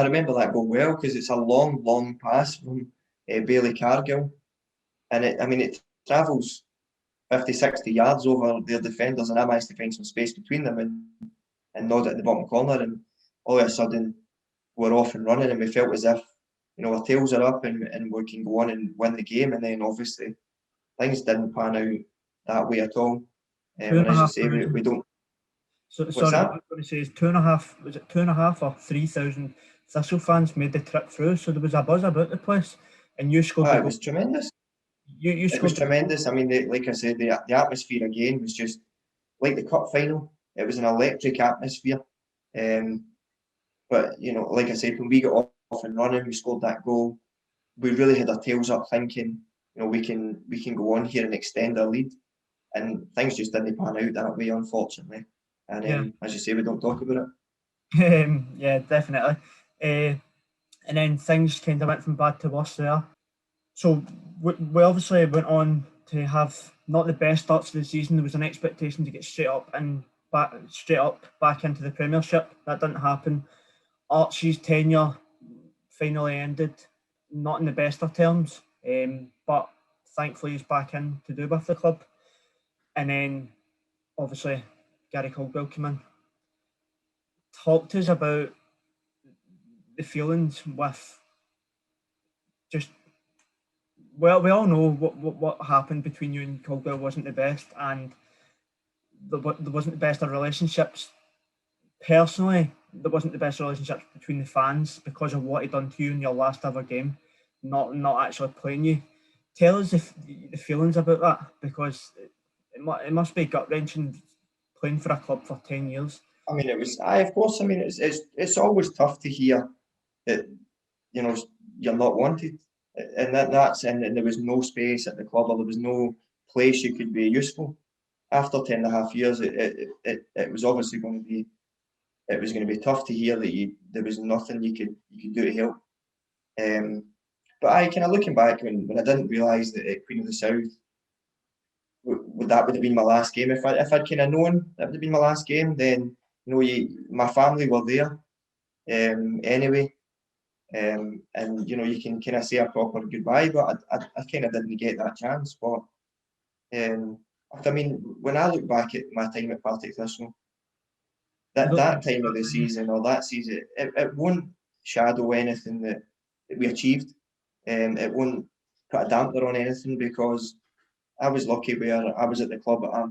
remember that goal well, because it's a long pass from Bailey Cargill, and it travels 50-60 yards over their defenders, and I managed to find some space between them and nod it at the bottom corner, and all of a sudden we're off and running, and we felt as if, you know, our tails are up and we can go on and win the game. And then obviously things didn't pan out that way at all. And as you say, we don't. So sorry, what I was going to say is 2.5. Was it 2.5 or 3,000 Thistle fans made the trip through? So there was a buzz about the place, and you scored. It was tremendous. It was tremendous. I mean, like I said, the atmosphere again was just like the cup final. It was an electric atmosphere. But you know, like I said, when we got off and running, we scored that goal. We really had our tails up, thinking, you know, we can go on here and extend our lead. And things just didn't pan out that way, unfortunately. And as you say, we don't talk about it. Yeah, definitely. And then things kind of went from bad to worse there. So we obviously went on to have not the best starts of the season. There was an expectation to get straight up back into the Premiership. That didn't happen. Archie's tenure finally ended, not in the best of terms, but thankfully he's back in to do with the club. And then obviously Gary Caldwell came in. Talk to us about the feelings with just, well, we all know what happened between you and Caldwell wasn't the best, and there wasn't the best of relationships. Personally, there wasn't the best relationships between the fans because of what he'd done to you in your last ever game, not actually playing you. Tell us the feelings about that, because it must be gut-wrenching playing for a club for 10 years. I mean, it was. Of course. I mean, it's always tough to hear that you know, you're not wanted, and and there was no space at the club, or there was no place you could be useful. After 10.5 years, it was obviously going to be tough to hear that there was nothing you could do to help. But I kind of looking back when I didn't realise that at Queen of the South, would have been my last game. If I'd kind of known that would have been my last game, then my family were there anyway, and you can kind of say a proper goodbye. But I kind of didn't get that chance. But I mean, when I look back at my time at Partick Thistle, that time of the season, or that season, it won't shadow anything that we achieved. It won't put a damper on anything, because I was lucky where I was at the club at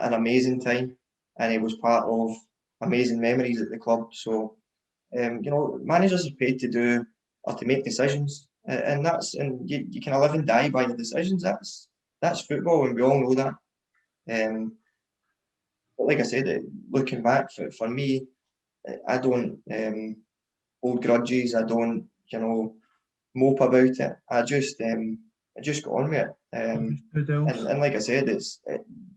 an amazing time, and it was part of amazing memories at the club. So, managers are paid to do or to make decisions, and you kind of live and die by your decisions. That's football, and we all know that. But like I said, looking back, for me, I don't hold grudges. I don't, mope about it. I just got on with it. And like I said, it's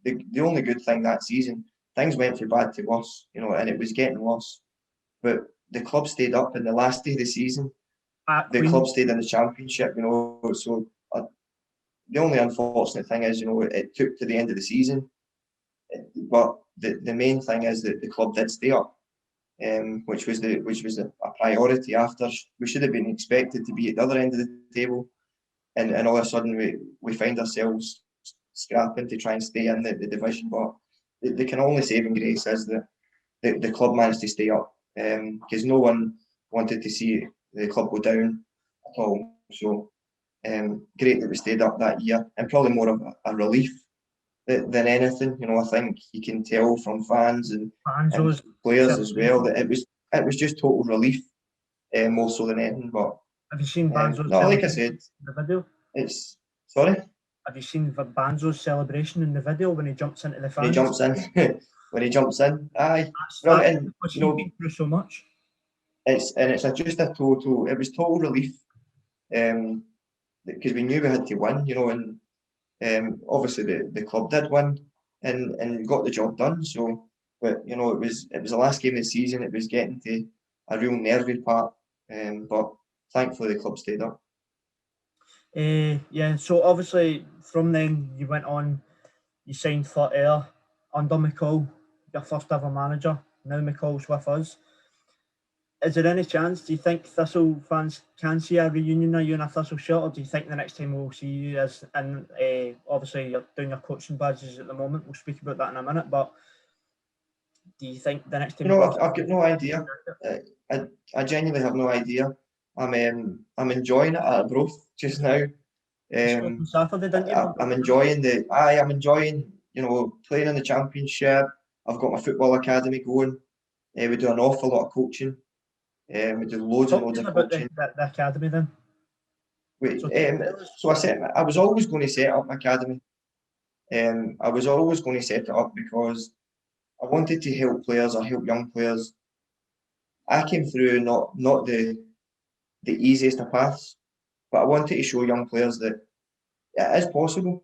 the only good thing that season. Things went from bad to worse, and it was getting worse. But the club stayed up in the last day of the season. The club stayed in the championship, So the only unfortunate thing is, it took to the end of the season. But the main thing is that the club did stay up, which was a priority. After we should have been expected to be at the other end of the table, and all of a sudden we find ourselves scrapping to try and stay in the division. But the kind of only saving grace is that the club managed to stay up, because no one wanted to see the club go down at all. So great that we stayed up that year, and probably more of a relief than anything. I think you can tell from fans and players as well that it was just total relief, more so than anything. But have you seen Banzo's no, like I said, the video? It's sorry. Have you seen Banzo's celebration in the video when he jumps into the fans? When he jumps in, aye. He's been through so much. It was total relief, because we knew we had to win, and obviously the club did win and got the job done. So, but it was the last game of the season. It was getting to a real nervy part, but thankfully the club stayed up. Yeah, so obviously from then you went on, you signed for Ayr under McCall, your first ever manager. Now McCall's with us. Is there any chance, do you think Thistle fans can see a reunion of you in a Thistle shirt, or do you think the next time we'll see you as in, obviously you're doing your coaching badges at the moment, we'll speak about that in a minute, but do you think the next time... I've got no idea. I genuinely have no idea. I'm enjoying it at growth just now. Saturday, didn't you? I'm enjoying playing in the championship. I've got my football academy going. We do an awful lot of coaching. We do loads of coaching. The academy then. So I said I was always going to set up an academy. I was always going to set it up because I wanted to help players or help young players. I came through not the easiest of paths, but I wanted to show young players that it is possible,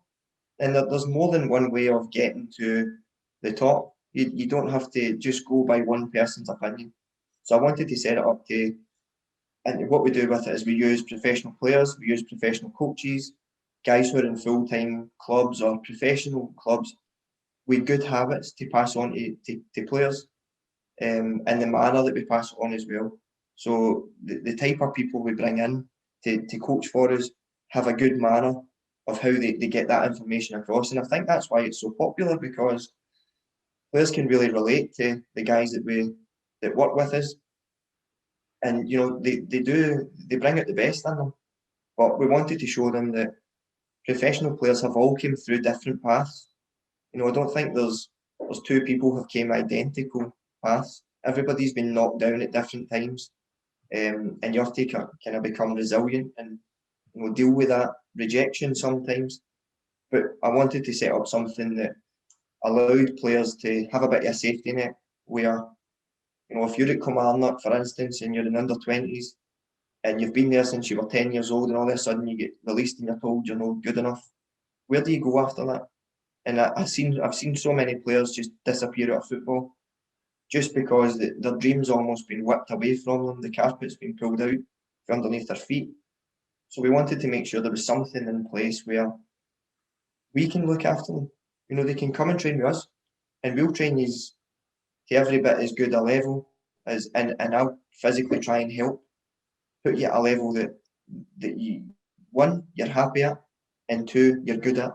and that there's more than one way of getting to the top. You don't have to just go by one person's opinion. So I wanted to set it up and what we do with it is we use professional players, we use professional coaches, guys who are in full-time clubs or professional clubs with good habits to pass on to players, and the manner that we pass it on as well. So the type of people we bring in to coach for us have a good manner of how they get that information across. And I think that's why it's so popular, because players can really relate to the guys that work with us. And, they bring out the best in them. But we wanted to show them that professional players have all came through different paths. I don't think there's two people who have came identical paths. Everybody's been knocked down at different times. And you have to kind of become resilient and deal with that rejection sometimes. But I wanted to set up something that allowed players to have a bit of a safety net where, if you're at Kilmarnock, for instance, and you're in under-20s, and you've been there since you were 10 years old, and all of a sudden you get released and you're told you're not good enough. Where do you go after that? And I've seen so many players just disappear out of football just because their dreams almost been whipped away from them. The carpet's been pulled out from underneath their feet. So we wanted to make sure there was something in place where we can look after them. You know, they can come and train with us, and we'll train you to every bit as good a level as, and I'll physically try and help put you at a level that you, one, you're happy at, and two, you're good at,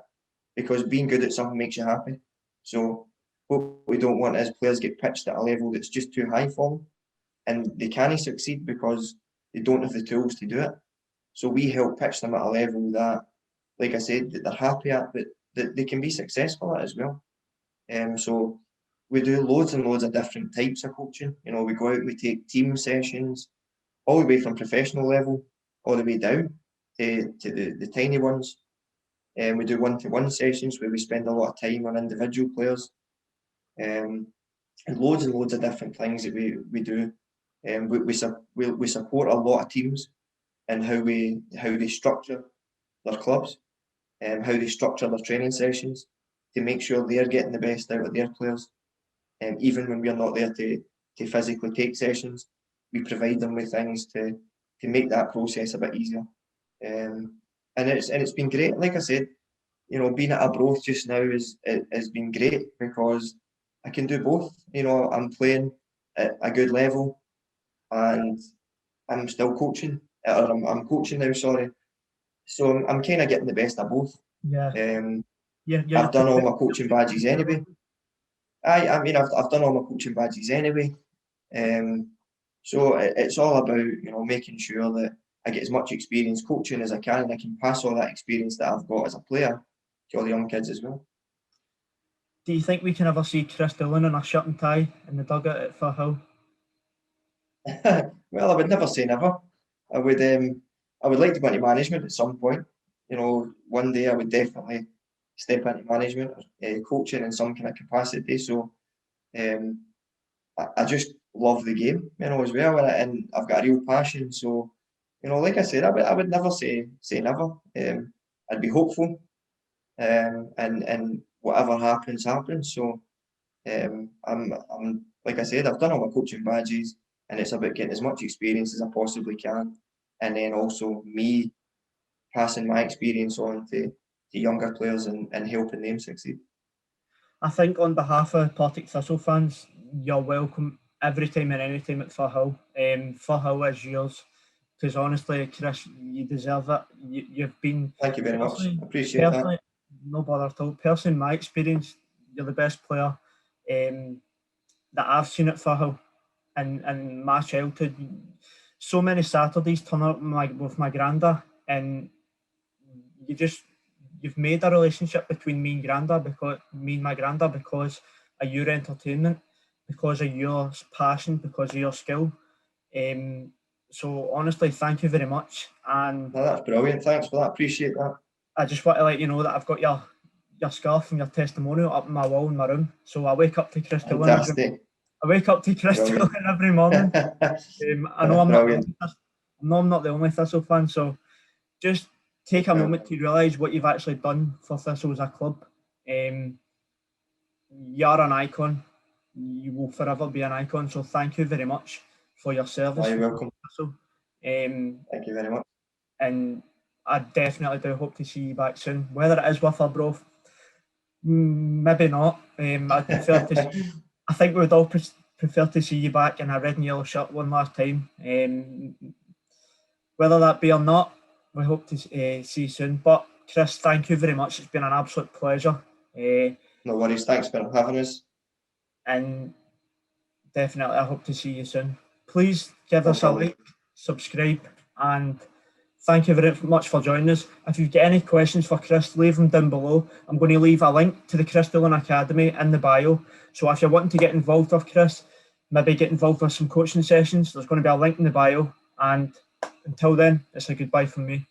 because being good at something makes you happy. So what we don't want is players get pitched at a level that's just too high for them, and they can't succeed because they don't have the tools to do it. So we help pitch them at a level that, like I said, that they're happy at, but that they can be successful at as well. So we do loads and loads of different types of coaching. You know, we go out, we take team sessions, all the way from professional level, all the way down to the tiny ones. And we do one-to-one sessions where we spend a lot of time on individual players. And loads of different things that we do. We support a lot of teams in how they structure their clubs and how they structure their training sessions to make sure they're getting the best out of their players. And even when we're not there to physically take sessions, we provide them with things to make that process a bit easier. And it's been great. Like I said, you know, being at Arbroath just now has been great because I can do both. You know, I'm playing at a good level and I'm still coaching, or I'm coaching now, sorry. So I'm kind of getting the best of both. Yeah. I've done all my coaching badges anyway. I mean, I've done all my coaching badges anyway. So it's all about, you know, making sure that I get as much experience coaching as I can, and I can pass all that experience that I've got as a player to all the young kids as well. Do you think we can ever see Kris Doolan in a shirt and tie in the dugout at Firhill? Well, I would never say never. I would like to go into management at some point. You know, one day I would definitely step into management, coaching in some kind of capacity. So I just love the game, you know, as well, and I've got a real passion. So, you know, like I said, I would never say never. I'd be hopeful, and whatever happens. So, I'm like I said, I've done all my coaching badges, and it's about getting as much experience as I possibly can, and then also me passing my experience on to younger players and helping them succeed. I think on behalf of Partick Thistle fans, you're welcome every time and any time at Firhill. Firhill is yours, because honestly, Kris, you deserve it. You've been. Thank you very much. I appreciate that. No bother at all. Personally, in my experience, you're the best player that I've seen at Firhill in my childhood. So many Saturdays turn up with my granda, and you've made a relationship between me and my granda because of your entertainment, because of your passion, because of your skill. So honestly, thank you very much. And no, that's brilliant. Thanks for that. Appreciate that. I just want to let you know that I've got your scarf and your testimonial up in my wall in my room. So I wake up to Kris Doolan. I wake up to Kris Doolan every morning. I know I'm not the only Thistle fan, so just take a moment to realise what you've actually done for Thistle as a club. You're an icon. You will forever be an icon. So thank you very much for your service. You're welcome. Thistle. Thank you very much. And I definitely do hope to see you back soon. Whether it is with Arbroath, maybe not. I'd prefer to see, I think we would all prefer to see you back in a red and yellow shirt one last time. Whether that be or not, we hope to see you soon. But Kris, thank you very much. It's been an absolute pleasure. No worries. Thanks for having us. And definitely, I hope to see you soon. Please give us a like, subscribe, and thank you very much for joining us. If you've got any questions for Kris, leave them down below. I'm going to leave a link to the Kris Doolan Academy in the bio. So if you're wanting to get involved with Kris, maybe get involved with some coaching sessions, there's going to be a link in the bio. And until then, it's a goodbye from me.